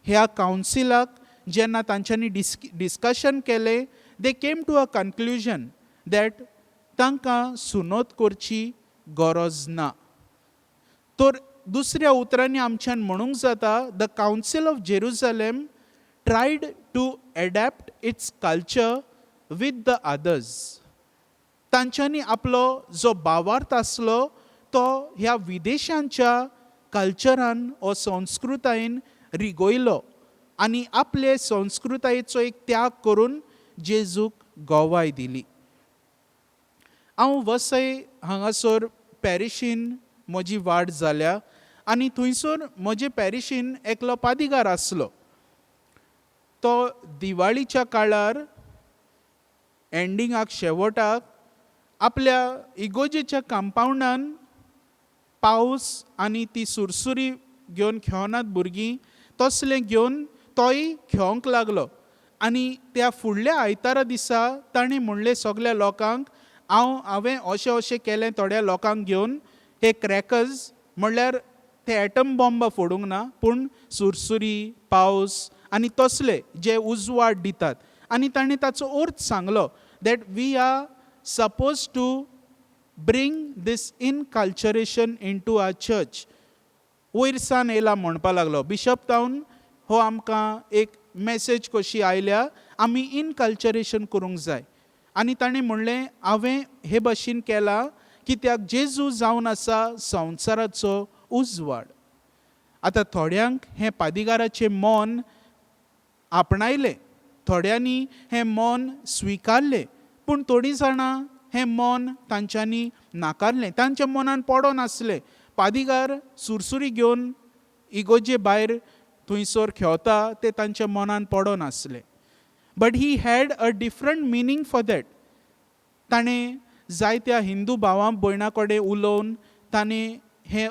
ह्या कावन्सिलाक जेन्ना तांच्यांनी डिस्कशन केलें, they came to a conclusion that तांकां सुनोत करची गरज ना. तर दुसऱ्या उतरांनी आमच्यान म्हणूंक जाता the council of Jerusalem tried to adapt its culture with the others. तांच्यांनी आपलो जो भावार्थ आसलो तो ह्या विदेशांच्या कल्चरान वा संस्कृतायेन रिगोयलो आनी आपले संस्कृतायेचो एक त्याग करून जेजूक गोवाय दिली. हांव वसय हांगासर पॅरिशीन म्हजी वाड जाल्या आनी थंयसर म्हजे पॅरिशीन एकलो पादिगार आसलो. तो दिवाळीच्या काळार एंडिंगाक शेवटाक आपल्या इगोजेच्या कंपाउंडान पावस आनी ती सुरसुरी घेवन खेळनात भुरगीं तसलें घेवन तोय खेळोंक लागलो. आनी त्या फुडल्या आयतारा दिसा ताणें म्हणलें सगल्या लोकांक हांवें अशें अशें केलें थोड्या लोकांक घेवन हे क्रॅकर्स म्हणल्यार ते एटम बॉम्ब फोडूंक ना पूण सुरसुरी पावस आनी तसले जे उजवाड दितात. आनी ताणें ताचो अर्थ सांगलो that we are suppose to bring these inculturation into our church. वयर सावन येयला म्हणपा लागलो. बिशप टावन हो आमकां एक मॅसेज कशी आयल्या आमी इनकल्चरेशन करूंक जाय. आनी ताणें म्हणलें हांवें हे भाशेन केलां कित्याक जेजू जावन आसा संवसाराचो उजवाड. आतां थोड्यांक हें पादिगाराचें मोन आपणायलें, थोड्यांनी हें मोन स्विकारलें, पूण थोडीं जाणां हें मोन तांच्यांनी नाकारलें. तांच्या मनान पडो नासलें. पादिगार सुरसुरी घेवन इगोजे भायर थंयसर खेळता तें तांच्या मनान पडो नासलें. But he had a different meaning for that. ताणें जायत्या हिंदू भावां भयणां कडेन उलोवन ताणें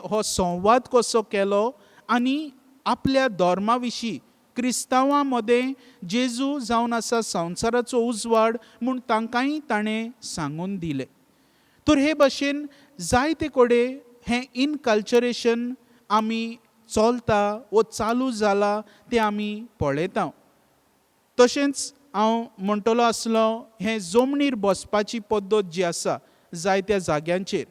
हो संवाद कसो केलो आनी आपल्या धर्मा विशीं क्रिस्तांवां मदें जेजू जावन आसा संवसाराचो उजवाड म्हूण तांकांय ताणें सांगून दिलें. तर हे भाशेन जायते कडेन हें इनकल्चरेशन आमी चलता वो चालू जाला तें आमी पळयता. तशेंच हांव म्हणटलो आसलो हें जमनीर बसपाची पद्दत जी आसा जायत्या जाग्यांचेर,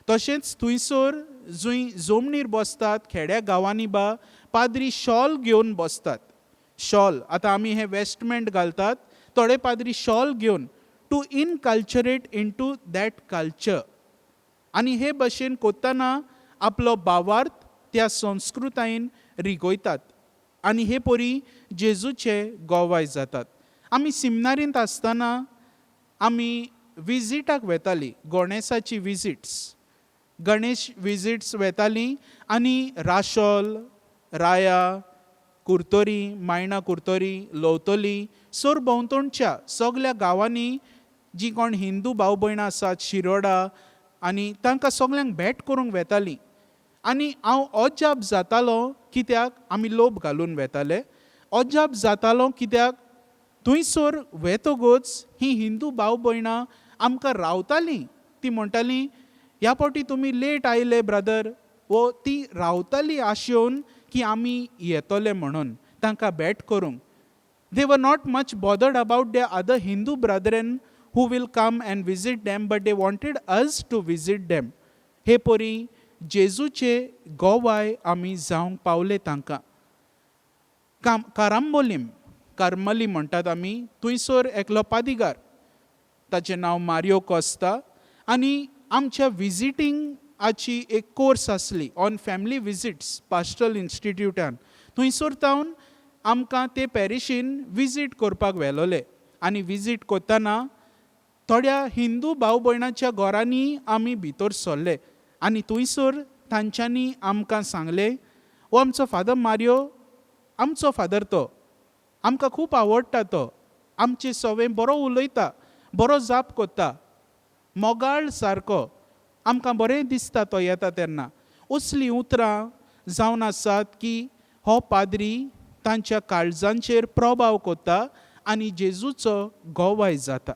तशेंच थंयसर जंय जमनीर बसतात खेड्या गांवांनी बा पाद्री शॉल घेवन बसतात. शॉल आतां आमी हे वेस्टमेंट घालतात, थोडे पाद्री शॉल घेवन to inculturate into that culture. आनी हे भाशेन कोत्ताना आपलो भावार्थ त्या संस्कृतायेन रिगोयतात आनी हे परी जेजूचे गोवाय जातात. आमी सिमनारींत आसतना आमी विजिटाक वेतालीं, गणेशाची विजिट्स, गणेश विजिट्स वेतालीं आनी राशोल, राया, कुर्तोरी, मायणा कुर्तोरी, लोवतोली सरभोंवतणच्या सगल्या गांवांनी जीं कोण हिंदू भाव भयणां आसात शिरोडा आनी तांकां सगल्यांक भेट करूंक वेतालीं. आनी हांव अजाप जातालो कित्याक आमी लोभ घालून वेताले. अजाप जातालो कित्याक थंयसर वेतोगूच ही हिंदू भाव भयणां आमकां रावतालीं. ती म्हणटालीं ह्या फावटी तुमी लेट आयले ब्रदर, वो ती रावतालीं आशेवन की आमी येतले म्हणून तांकां भेट करूंक. They were not much bothered about their other Hindu brethren who will come and visit them, but they wanted us to visit them. हे परी जेजूचे गोवाय आमी जावंक पावले तांकां. कारांबोलीम, कार्मली म्हणटात आमी, थंयसर एकलो पादिगार, ताचें नांव मारियो कोस्ता, आनी आमच्या विजिटींगाची एक कोर्स आसली ऑन फॅमिली विजिट्स पास्टल इन्स्टिट्यूटान. थंयसर तावन आमकां ते पॅरिशीन विजीट करपाक व्हेलोले. आनी विजीट करतना थोड्या हिंदू भाव भयणांच्या घरांनी आमी भितर सरले आनी थंयसर तांच्यांनी आमकां सांगलें हो आमचो फादर मारियो, आमचो फादर तो, आमकां खूब आवडटा तो, आमचे सवें बरो उलयता, बरो जाप कोत्ता, मोगाळ सारको, आमकां बरें दिसता तो येता तेन्ना. असलीं उतरां जावन आसात की हो पाद्री तांच्या काळजांचेर प्रभाव कोत्ता आनी जेजूचो गोवाय जाता.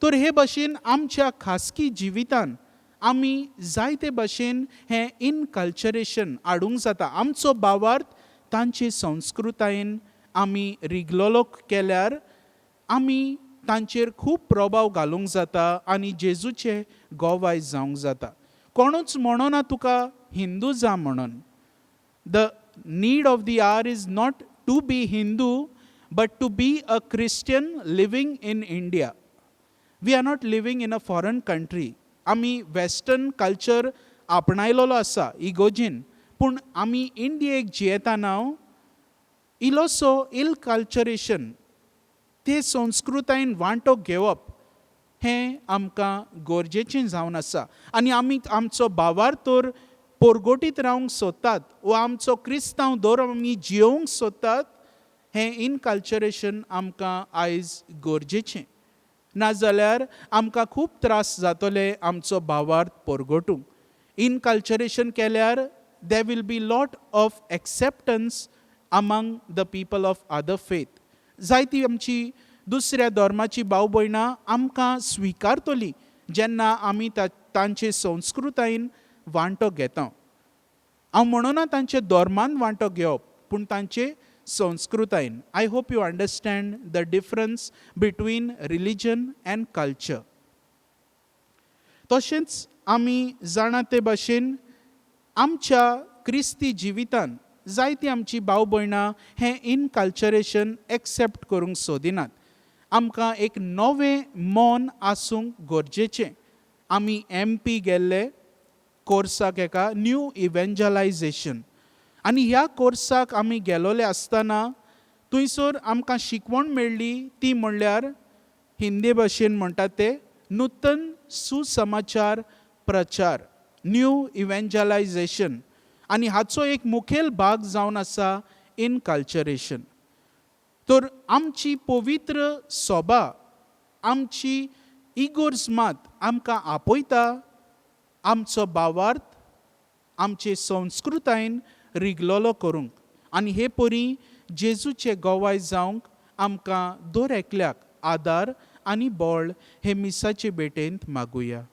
तर हे भाशेन आमच्या खासगी जिवितान आमी जायते भाशेन हें इनकल्चरेशन हाडूंक जाता. आमचो भावार्थ तांचे संस्कृतायेन आमी रिगलोलो केल्यार आमी तांचेर खूब प्रभाव घालूंक जाता आनी जेजूचे गोवाय जावंक जाता. कोणूच म्हणना तुका हिंदू जा म्हणून. The need of the hour is not to be Hindu but to be a Christian living in India. We are not living in a foreign country. आमी वेस्टर्न कल्चर आपणायलोलो आसा इगोजीन, पूण आमी इंडियेक जियेताना इल्लोसो इल कल्चरेशन ते संस्कृतायेन वांटो घेवप हें आमकां गरजेचें जावन आसा. आनी आमी आमचो भावार्थोर पोरगोटीत रावंक सोदतात वा आमचो क्रिस्तांव धर्म आमी जियोंक सोदतात, हें इनकल्चरेशन आमकां आयज गरजेचें. नाजाल्यार आमकां खूब त्रास जातले आमचो भावार्थ पोरगोटूंक. इनकल्चरेशन केल्यार there will be lot of acceptance among the people of other faith. जायतीं आमची दुसऱ्या धर्माची भाव भयणां आमकां स्विकारतलीं जेन्ना आमी तांचे संस्कृतायेन वांटो घेता. हांव म्हणना तांचे धर्मान वांटो घेवप, पूण तांचे संस्कृतायेन. I hope you understand the difference between religion and culture. तशेंच आमी जाणा ते भाशेन आमच्या क्रिस्ती जिवितांत जायतीं आमची भाव भयणां हें इनकल्चरेशन एक्सेप्ट करूंक सोदिनात. आमकां एक नवें मन आसूंक गरजेचें. आमी MP गेल्ले कोर्साक एका न्यू इवेंजलायझेशन, आनी ह्या कोर्साक आमी गेलोले आसतना थंयसर आमकां शिकवण मेळ्ळी ती म्हणल्यार हिंदी भाशेन म्हणटात ते नूतन सुसमाचार प्रचार, न्यू इवेंजलायझेशन. आनी हाचो एक मुखेल भाग जावन आसा इनकल्चरेशन. तर आमची पवित्र सोबा, आमची इगोर्ज मात आमकां आपयता आमचो भावार्थ आमचे संस्कृतायेन रिगलोलो करूंक. आनी हे परी जेजूचे गोवाय जावंक आमकां दर एकल्याक आदार आनी बळ हे मिसाचे भेटेंत मागुया.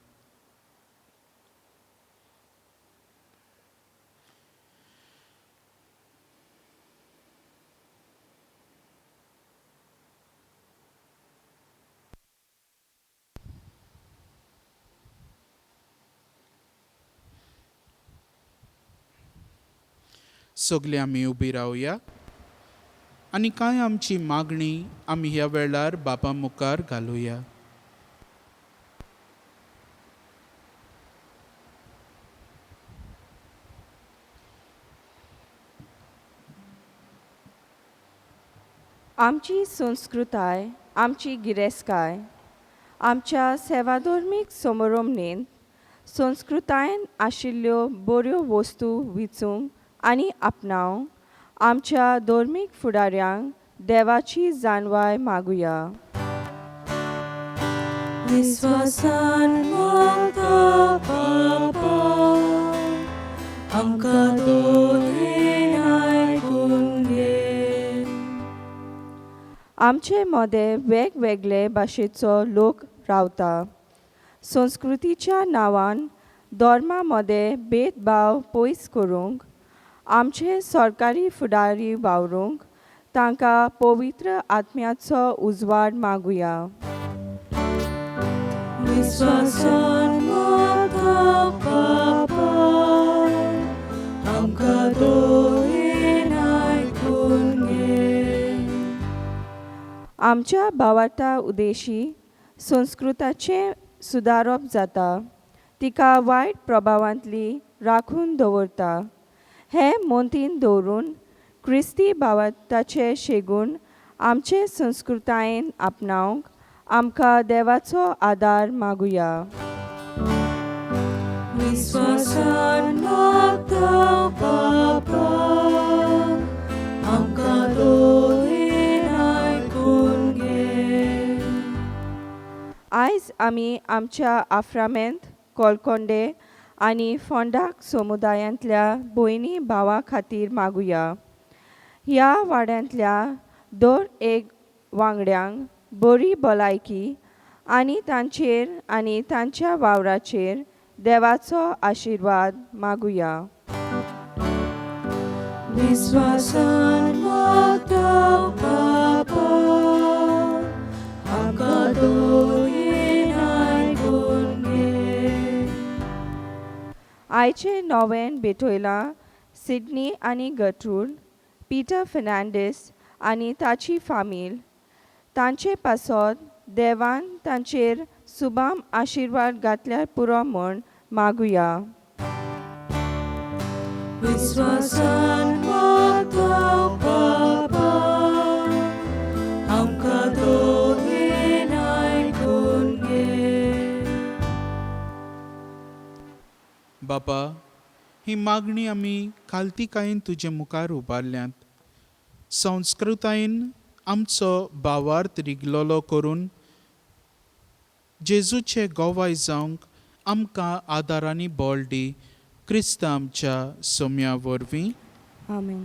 सगळीं आमी उबी रावया आनी कांय आमची मागणी आमी ह्या वेळार बापा मुखार घालुया. आमची संस्कृताय, आमची गिरेस्तकाय आमच्या सेवाधर्मीक समारंभेंत संस्कृतायेन आशिल्ल्यो बऱ्यो वस्तू विचूंक आनी आपणावंक आमच्या धर्मीक फुडाऱ्यांक देवाची जाणवाय मागुया. विस्वासान मागता बापा, आमकां दोळेन आयकून घे. आमचे मदें वेगवेगळे भाशेचो लोक रावता. संस्कृतीच्या नांवान धर्मा मदें भेदभाव पयस करूंक आमचे सरकारी फुडारी वावरूंक तांकां पवित्र आत्म्याचो उजवाड मागुया. विस्वासान मागता बापा, आमकां दोळेन आयकून घे. आमच्या भावार्था उदेशी संस्कृताचें सुदारप जाता, तिका वायट प्रभावांतली राखून दवरता. हे मोंतीन दवरून क्रिस्ती भावार्थाचे शेगून आमचे संस्कृतायेन आपणावंक आमकां देवाचो आदार मागुया. विस्वासान मागता बापा, आमकां दोळेन आयकून घे. आयज आमी आमच्या आफ्रामेंत, कोलकोंडे आनी फोंडाक समुदायांतल्या भयणी भावां खातीर मागुया. ह्या वाड्यांतल्या दर एक वांगड्यांक बरी भलायकी आनी तांचेर आनी तांच्या वावराचेर देवाचो आशिर्वाद मागुया. विस्वासान मागता बापा, आमकां दोळेन आयकून घे. आयचे नोवेन भेटयलां सिडनी आनी गट्रूड, पीटर फर्नांडीस आनी ताची फामील. तांचे पासत देवान तांचेर सुबाम आशीर्वाद घातल्यार पुरो म्हूण मागुया. विश्वासान मागतां बाबा, आमकां दोगेन आयकून घे. बापा, ही मागणी आमी खालतीकायेन तुजे मुखार उबारल्यांत. संस्कृतायेन आमचो भावार्थ रिगलोलो करून जेजूचे गोवाय जावंक आमकां आदारांनी बोल दी. क्रिस्त आमच्या सोम्या वरवीं. आमेन.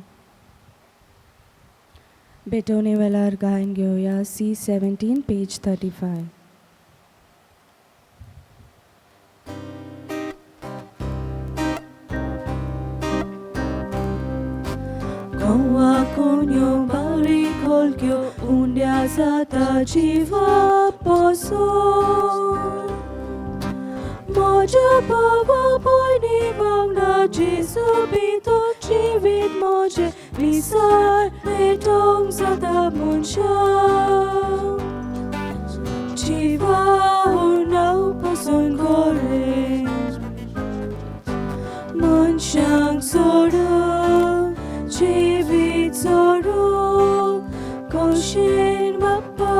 बेटोने वेलार गायन घेवया C17 page 35. Koła konio bari kolkio undia zata dziwa poson. Moja bawa boyni magna Jesu bito jivit moje misar netong zata munsha. Jiwa unau poson gore munshang sorong Jivit soru koshin bappa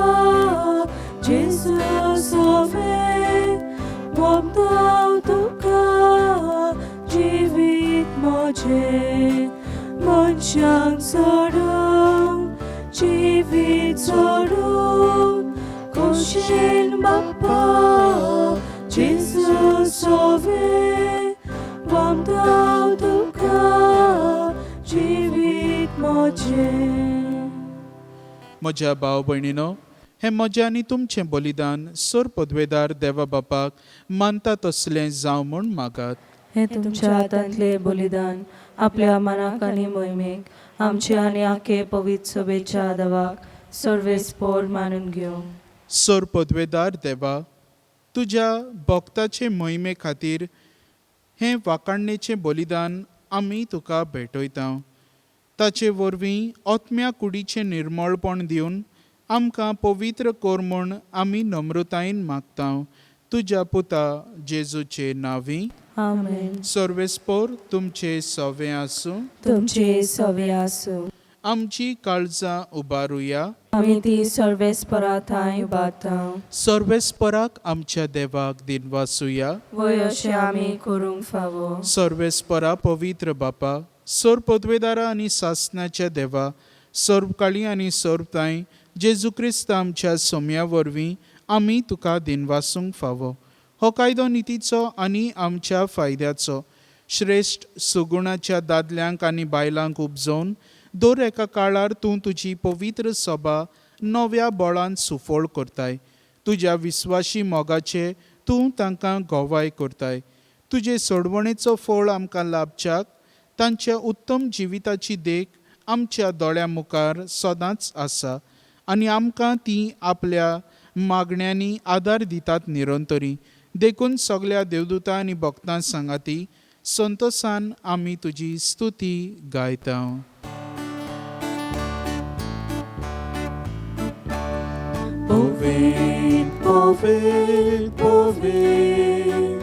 Jesus ove wamdao tuka jivit moje munshang soru jivit soru koshin bappa Jesus ove wamdao tuka जिवीत मोजे. म्हज्या भाव भयणीनो, हें म्हजें आनी तुमचें बलिदान सोर पदवेदार देवा बापाक मानता तसलें जावं म्हूण मागात. हे तुमच्या हातांतले बलिदान आपल्या मनाक आनी मोहिमेक आमचे आनी आखे पवित्र सभेच्या आदावाक सर्वेस्पोर मानून घेवं. सोर पदवेदार देवा, तुज्या भक्ताचे मोहिमे खातीर हें वाकाणणेचें बलिदान आमी तुका भेटयता. ताचे वरवीं ओतम्या कुडीचें निर्मळपण दिवन आमकां पवित्र कोर म्हूण आमी नम्रतायेन मागता. तुज्या पुता जेजूचे नांवी. आमेन. सर्वेस्पोर तुमचे सवे आसूं. तुमचे सवे आसूं. आमची काळजां उबारुया. आमी ती सर्वेस्परा थंय उबारता. सर्वेस्पराक आमच्या देवाक दिनवासुया. वय अशें आमी करूंक फावो. सर्वेस्परा पवित्र बापा, सोर पदवेदारा आनी सासणाच्या देवा, सोर्बकाळी आनी सोर्बताय जेजू क्रिस्त आमच्या सोम्या वरवीं आमी तुका दिनवासूंक फावो. हो कायदो नितीचो आनी आमच्या फायद्याचो श्रेश्ठ सुगुणाच्या दादल्यांक आनी बायलांक उपजोवन दर एका काळार तूं तुजी पवित्र सभा नव्या बळान सुफोळ करताय. तुज्या विस्वाशी मोगाचे तूं तांकां गोवाय करताय. तुजे सोडवणेचो फळ आमकां लाभच्याक तांच्या उत्तम जिविताची देख आमच्या दोळ्या मुखार सदांच आसा आनी आमकां ती आपल्या मागण्यांनी आदार दितात निरंतरी. देखून सगळ्या देवदूतां आनी भक्तां सांगाती संतोसान आमी तुजी स्तुती गायता. Povid, povid, povid,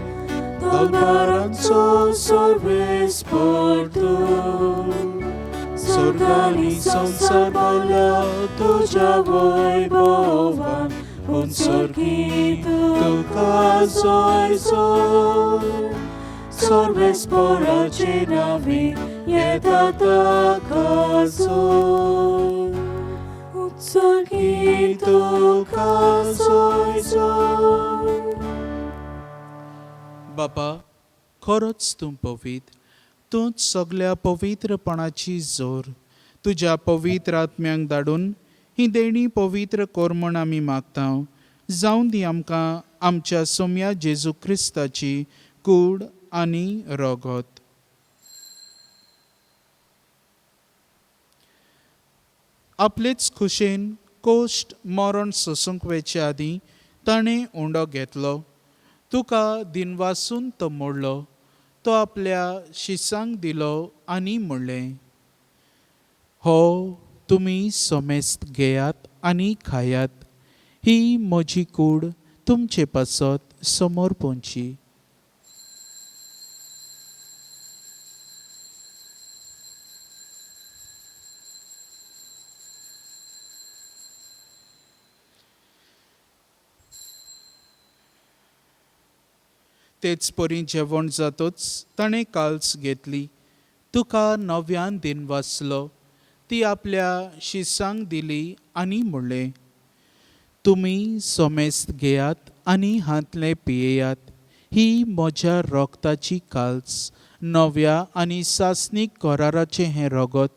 dolbaranco सर्वेस्पोर तू. स्वर्गानी संसार भला तुझ्या वैभवान उत्सर्गीत तुका जोय जोय. सर्वेस्पोराचे नावी येता ताका जोय. उत्सर्गीत तुका जोय जोय. बापा, खरोच तूं पवित्र. तूंच सगळ्या पवित्रपणाची जोर. तुज्या पवित्र आत्म्यांक धाडून ही देणी पवित्र कोर म्हूण आमी मागता. जावं दी आमकां आमच्या सोम्या जेजू क्रिस्ताची कूड आनी रगत. आपलेच खुशेन कोश्ट मरण सोसूंक वेचे आदीं ताणें उंडो घेतलो. तुका दिनवासून तो मोडलो. तो आपल्या शिसांक दिलो आनी म्हणलें, हो तुमी सोमेस्त घेयात आनी खायात. ही म्हजी कूड तुमचे पासत समोर पोंची. तेच परी जेवण जातोच ताणें काल्स घेतली, तुका नव्यान दिन वाचलो, ती आपल्या शिसांक दिली आनी म्हणलें, तुमी सोमेस्त घेयात आनी हातले पियेयात, ही म्हज्या रोगताची काल्स, नव्या आनी सासणीक कराराचें हें रगत,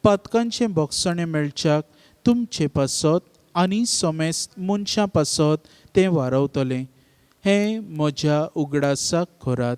पातकांचें भोगसणें मेळच्याक तुमचे पासत आनी सोमेस्त मनशां पासत तें वारवतलें. हें म्हज्या उगडासाक खोरात.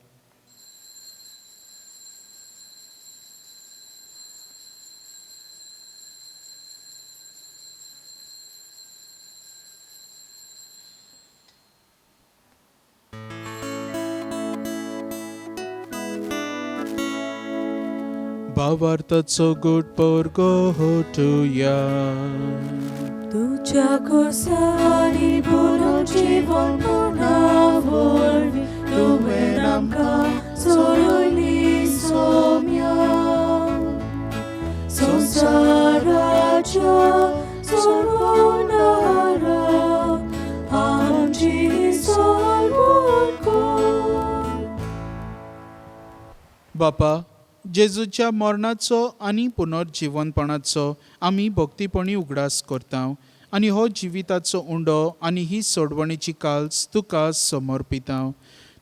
भावार्थाचो गोड पोरगो होटुया. तुझ्या कोसानी बोलो जीवन पुनर्वरवी, तुवें आमकां सोडली सोम्या. संसाराच्या सोडवणारा, आमची सोडवण कर. बापा, जेजूच्या मरणाचो आनी पुनर्जिवनपणाचो आमी भक्तीपणी उगडास करता आनी हो जिविताचो उंडो आनी ही सोडवणेची काल्स तुका समर्पिता.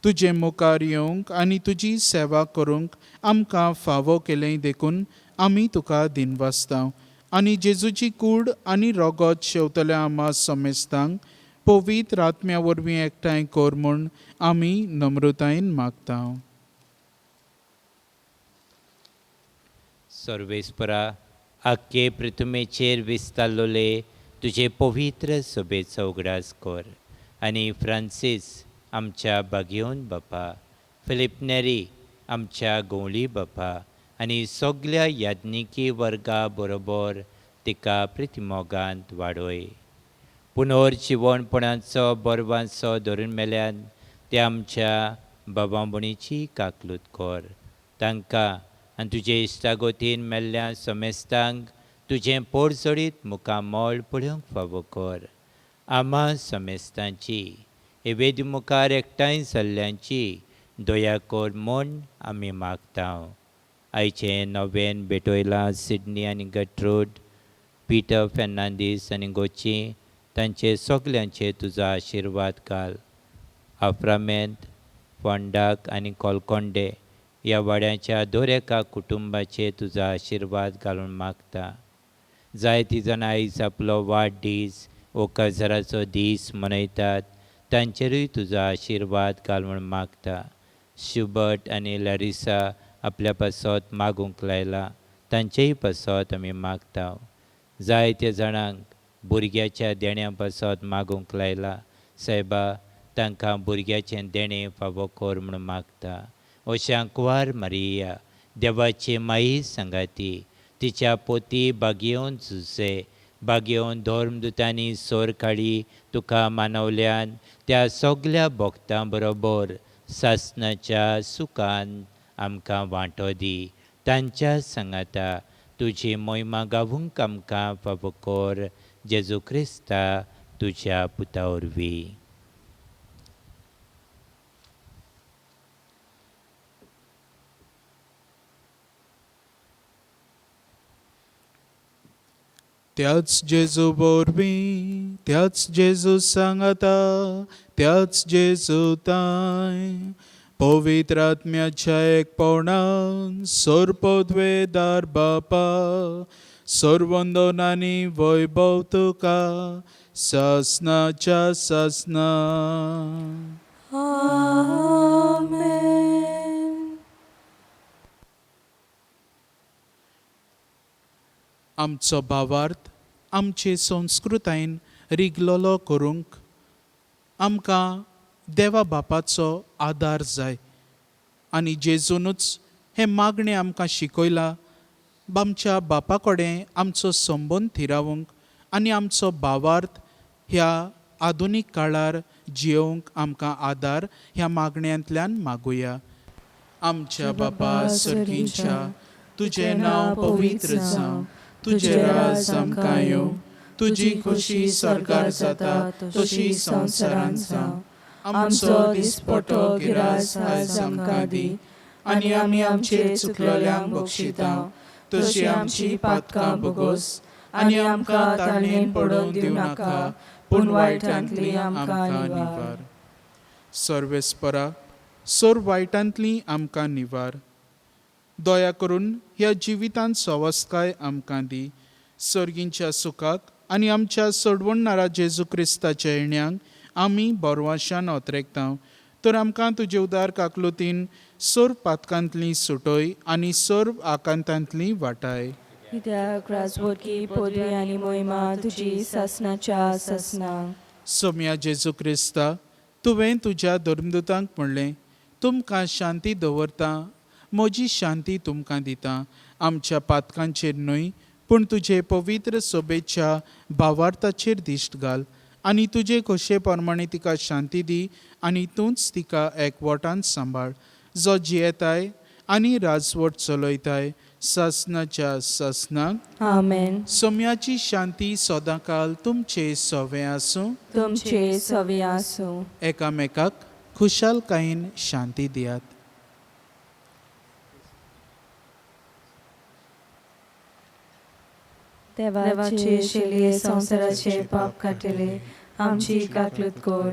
तुजे मुखार येवंक आनी तुजी सेवा करूंक आमकां फावो केलें देखून आमी तुका दिनवासता आनी जेजूची कूड आनी रगत शेवतल्या आमा समेस्तांक पवित्र आत्म्या वरवीं एकठांय कर म्हूण आमी नम्रतायेन मागता. सर्वेस्परा, आख्खे पृथ्वीचेर विस्तारलोले तुजे पवित्र सभेचो उगडास कर आनी फ्रांसीस आमच्या बागेवन बापा, फिलिप नेरी आमच्या गवळी बापा आनी सगल्या याज्ञिकी वर्गा बरोबर तिका प्रितीमोगांत वाडोय. पुनर्जिवणपणाचो बरवांचो धरून मेल्यान ते आमच्या बाबांबणीची काकलूत कर. तांकां आनी तुजे इश्टागोतीन मेल्ल्या समेस्तांक तुजें पोरजोडीत मुखामोळ पळोवंक फावो कर. आमा समेस्तांची हे वेदी मुखार एकठांय जाल्ल्यांची दया कर म्हूण आमी मागता. आयचें नवें बेटोयला सिडनी आनी गट्रूड, पिटर फेर्नांदीस आनी गोची, तांचे सगल्यांचे तुजो आशिर्वाद घाल. आफ्रामेंत, फोंडाक आनी कोलकोंडे ह्या वाड्याच्या दर एका कुटुंबाचे तुजो आशिर्वाद घालून मागता. जायतीं जाणां आयज आपलो वाडदीस वो काजाराचो दीस मनयतात, तांचेरूय तुजो आशिर्वाद घाल म्हूण मागता. शुबर्ट आनी लॅरिसा आपल्या पासत मागूंक लायला, तांचेय पासत आमी मागता. जायत्या जाणांक भुरग्याच्या देण्या पासत मागूंक लायला, सायबा तांकां भुरग्याचें देणें फावो कर म्हूण मागता. अशा कुंवार मारिया, देवाची माई सांगाती, तिच्या पोती बागेवन झुजे, बागेवन धर्मदुतांनी सोर काडी तुका मानवल्यान त्या सगल्या भक्तां बरोबर सासणाच्या सुखान आमकां वांटो दी. तांच्या सांगाता तुजी मोहिमा गावूंक आमकां फावो कर. जेजू क्रिस्ता तुज्या पुता वरवीं. त्याच जेजू वरवीं, त्याच जेजू सांगाता, त्याच जेजू ताय, पवित्र आत्म्याच्या एकपणान सर्पद्वेदार बापा, सर्वंदोनांनी वैभव तुका सासणाच्या सासणा. आमेन. आमचो भावार्थ आमचे संस्कृतायेन रिगलोलो करूंक आमकां देवा बापाचो आदार जाय आनी जेजूनच हें मागणें आमकां शिकयलां. आमच्या बापा कडेन आमचो संबंद थिरावंक आनी आमचो भावार्थ ह्या आधुनीक काळार जियोंक आमकां आदार ह्या मागण्यांतल्यान मागुया. आमच्या बापा सर्गीच्या, तुजें नांव पवित्र जावं, तुजें राज आमकां येवं, तुजी खोशी स्वर्गार जाता तशी संवसारांत जावं. आमचो दिसपटो गिरास आयज आमकां दी, आनी आमी आमचेर चुकलोल्यांक बक्षितांव, तशी आमची पातकां बोगोस, आनी आमकां ताळणेन पडोवन दिवं नाका, पूण वायटांतली आमकां निवार. सर्वेस्परा, सोर वायटांतली आमकां निवार. दया करून ह्या जिवितांत सवस्काय आमकां दी. सर्गींच्या सुखाक आनी आमच्या सोडवणनारा जेजू क्रिस्ताच्या येण्याक आमी बोरवाशान ओतरेकतांव. तर आमकां तुजे उदार काकलुतीन सोर पातकांतली सुटोय आनी सोर आकांतांतली वाटाय. कित्याक राजवटी पदवी आनी मोहिमा तुजी ससनाच्या ससना. सोम्या जेजू क्रिस्ता, तुवें तुज्या धर्मदुतांक म्हणलें, तुमकां शांती दवरता, म्हजी शांती तुमकां दिता. आमच्या पातकांचेर न्हय, पूण तुजे पवित्र सोबेच्या भावार्थाचेर दिश्ट घाल, आनी तुजे खोशे प्रमाणे तिका शांती दी, आनी तूंच तिका एकवटान सांबाळ, जो जियेताय आनी राजवट चलयताय ससनाच्या ससनाक. आमेन. सोम्याची शांती सदांकाल तुमचे सवे आसूं. तुमचे सवे आसूं. एकामेकाक खुशालकायेन शांती दियात. देवाचे शेले संसाराचे पाप काटिले, आमची काकलूत कोर.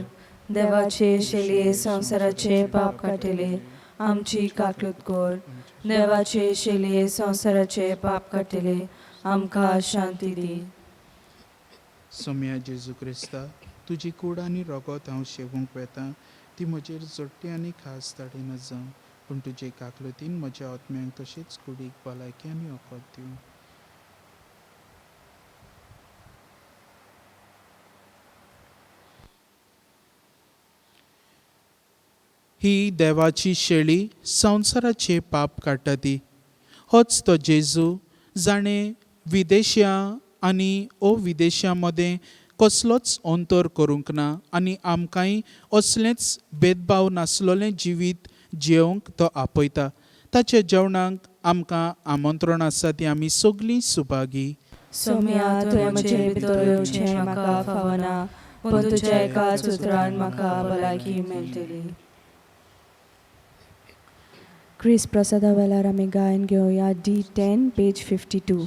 देवाचे शेले संसाराचे पाप काटिले, आमची काकलूत कोर. देवाचे शेले संसाराचे पाप काटिले, आमकां शांती दी. सोम्या जेजू क्रिस्ता, तुजी कूड आनी रगत हांव शेवूंक वेता, ती म्हजेर जोडटी आनी खास ताडी नजां, पूण तुजे काकलुतीन म्हज्या आत्म्यांक तशीच कुडीक भलायकी आनी वखद दिवं. ही देवाची शेळी संवसाराचे पाप काडटा ती. होच तो जेजू जाणें विदेशियां आनी अविदेशियां मदें कसलोच अंतर करूंक ना, आनी आमकांय असलेंच भेदभाव नासलोलें जिवीत जियोंक तो आपयता. ताच्या जेवणाक आमकां आमंत्रण आसा ती आमी सगळीं सुभागी. सोम्या, तुवें म्हजे भितर येवचें म्हाका फावना, पूण तुज्या एकाच उतरान म्हाका भलायकी मेळटली. क्रिस प्रसादा वेळार आमी गायन घेवया D10 पेज 52.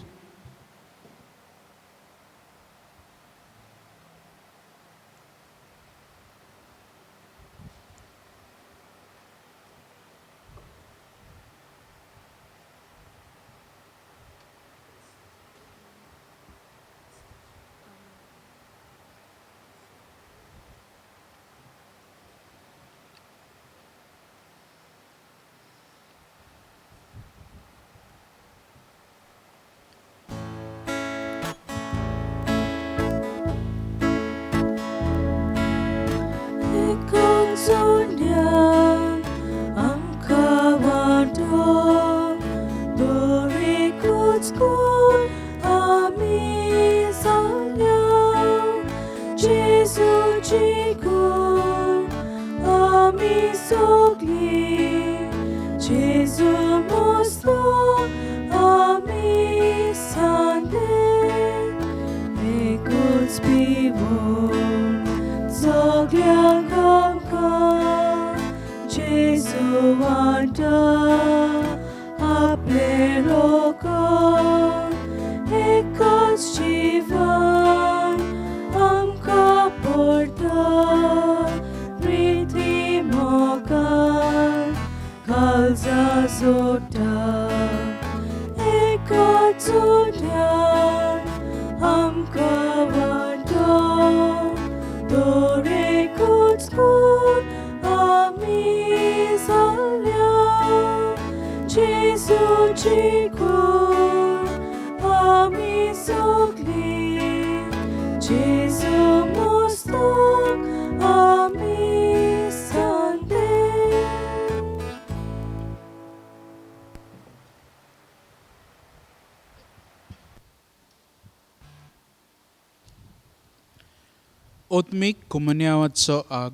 ओत्मीक कुमन्यावाचो आग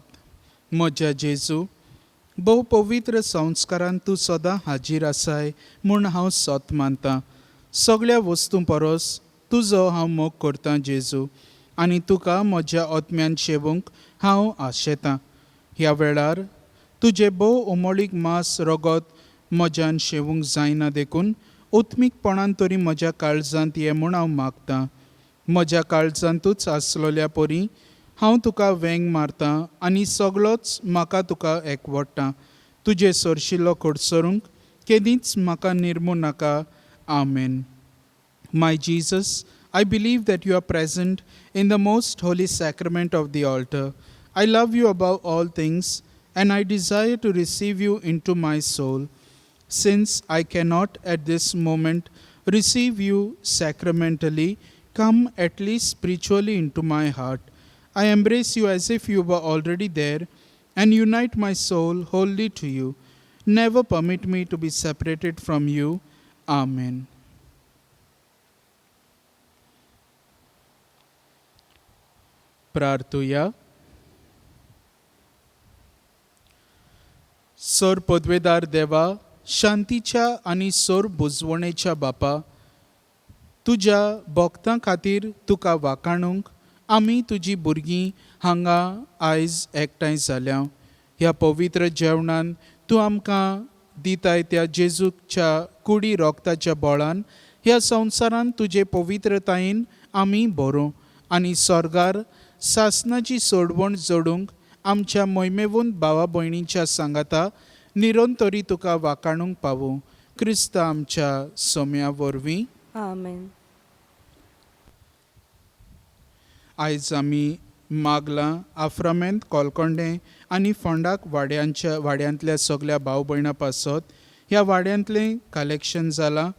म्हज्या जेजू भोव पवित्र संस्कारांत तूं सदां हाजीर आसाय म्हूण हांव सोत मानतां. सगळ्या वस्तूं परस तुजो हांव मोग करतां जेजू, आनी तुका म्हज्या ओतम्यान शेवूंक हांव आशेतां. ह्या वेळार तुजें भोव उमळीक मांस रगत म्हज्यान शेवूंक जायना देखून ओत्मीकपणान तरी म्हज्या काळजांत ये म्हूण हांव मागतां. म्हज्या काळजांतूच आसलोल्या परी हांव तुका वेंग मारतां आनी सगळोच म्हाका तुका एकवडटा. तुजे सरशिल्लो खडसरूंक केदींच म्हाका निर्मू नाका. आमेन. My Jesus, I believe that you are present in the most holy sacrament of the altar. I love you above all things and I desire to receive you into my soul. Since I cannot at this moment receive you sacramentally, come at least spiritually into my heart. I embrace you as if you were already there and unite my soul wholly to you. Never permit me to be separated from you. Amen. प्रार्थूया. सर पदवेदार देवा, शांतीच्या आनी sir बुजवणेच्या बापा, तुज्या भक्तां खातीर तुका वाखाणूंक आमी तुजीं भुरगीं हांगा आयज एकठांय जाल्या. ह्या पवित्र जेवणान तूं आमकां दिताय त्या जेजूच्या कुडी रोगताच्या बोळान ह्या संवसारान तुजे पवित्रतायेन आमी भरूं आनी स्वर्गार सासणाची सोडवण जोडूंक आमच्या मोहिमेवंत भावा भयणींच्या सांगाता निरंतरी तुका वाखाणूंक पावूं. क्रिस्त आमच्या सोम्या वरवीं. आमेन. आयज आमी मागलां, आफ्रामेंत, कोलकोंडे आनी फोंडाक वाड्यांतल्या सगळ्या भाव भयणां पासत ह्या वाड्यांतलें कलेक्शन जालां.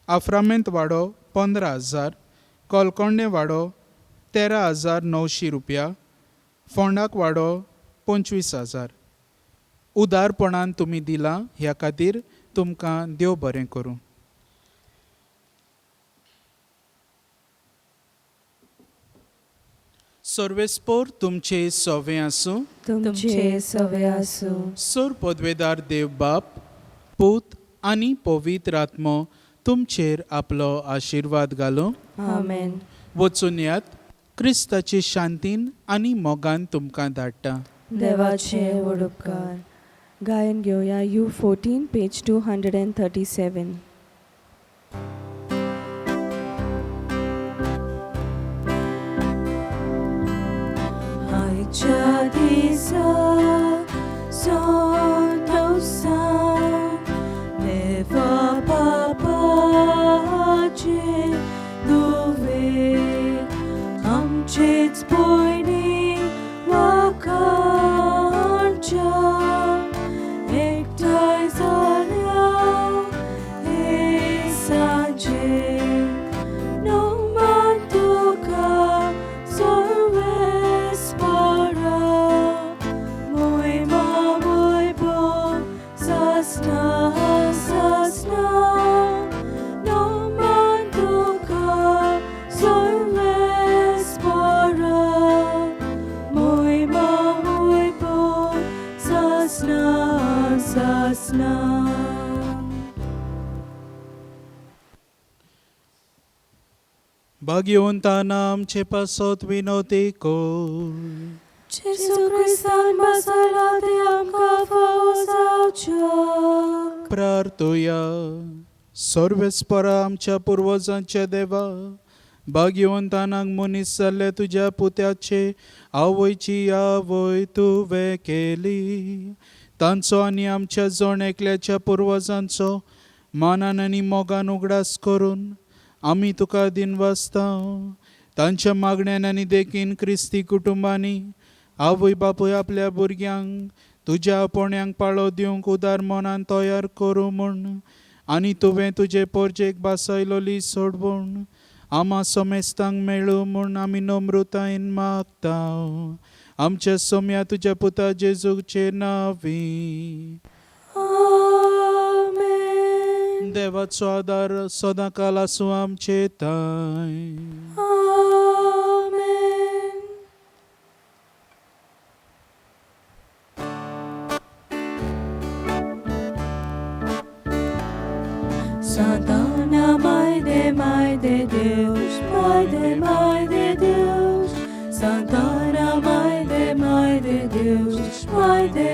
आफ्रामेंत वाडो 15,000, कोलकोंडे वाडो 13,900 रुपया, फोंडाक वाडो 25,000. उदारपणान तुमी दिलां ह्या खातीर तुमकां देव बरें करूं. सर्वेस्पोर तुमचे सोवे आसूं. तुमचे सवे आसूं. सर पदवेदार देव बाप, पूत आनी पवित्र आत्मो तुमचेर आपलो आशिर्वाद घालो. आमेन. वचून यात. क्रिस्ताचे शांतीन आनी मोगान तुमकां धाडटा. देवाचे व्हड उपकार. गायन घेवया U14 पेज 237. आयच्या दिसा सोंतवसा देवा बापाचे दुवे आमचेच पयली वाखाणच्या एकठांय जाल्या हे सांजे नोमान तुका सर्वेस्परा मोहिमा वैभव सासना सासना नोमान तुका सर्वेस्परा मोहिमा वैभव सासना सासना. भाग्यवंताना आमचे पासत विनोती कोर. जेजू क्रिस्तान बसला ते आमकां फावो जावचो. प्रार्थूया. सर्वेस्परा आमच्या पुर्वजांचे देवा, भाग्यवंतानाक मनीस जाल्ले तुज्या पुत्याचे आवयची आवय तुवें केली. तांचो आनी आमच्या जण एकल्याच्या पुर्वजांचो मानान आनी मोगान उगडास करून आमी तुका दिनवासता. तांच्या मागण्यान आनी देखीन क्रिस्ती कुटुंबांनी आवय बापूय आपल्या भुरग्यांक तुज्या आपोवण्यांक पाळो दिवंक उदार मनान तयार करूं म्हूण आनी तुवें तुजे पोरचेक बासायलोली सोडवून आमा सोमेस्तांक मेळूं म्हूण आमी नम्रतायेन मागता. आमच्या सोम्या तुज्या पुता जेजूचे नांवी. आमेन. देवाचो आदार सदांकाल आसूं. आमचे थंय आमेन. आमेन. देवाचो आदार सदांकाल आसूं. आमचे थंय. आमेन. आमेन. आमेन. आमेन. आमेन. आमेन. आमेन. आमेन. आमेन. आमेन. आमेन. आमेन. आमेन. आमेन. आमेन. आमेन. आमेन. Santa Mãe de Deus, Mãe de Deus, Santa Mãe de Deus,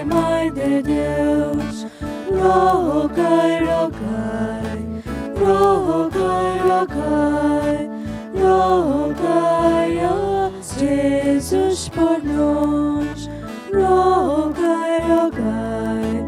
Mãe de Deus, rogai, rogai, rogai, rogai, rogai a Jesus por nós, rogai, rogai,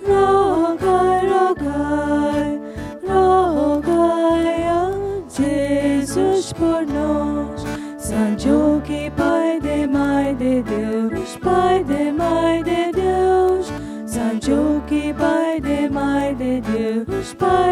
rogai, rogai, rogai a Jesus por nós. São Joaquim, Pai de Mãe de Deus, Pai de Mãe de Deus, São Joaquim, Pai de Mãe de Deus, Pai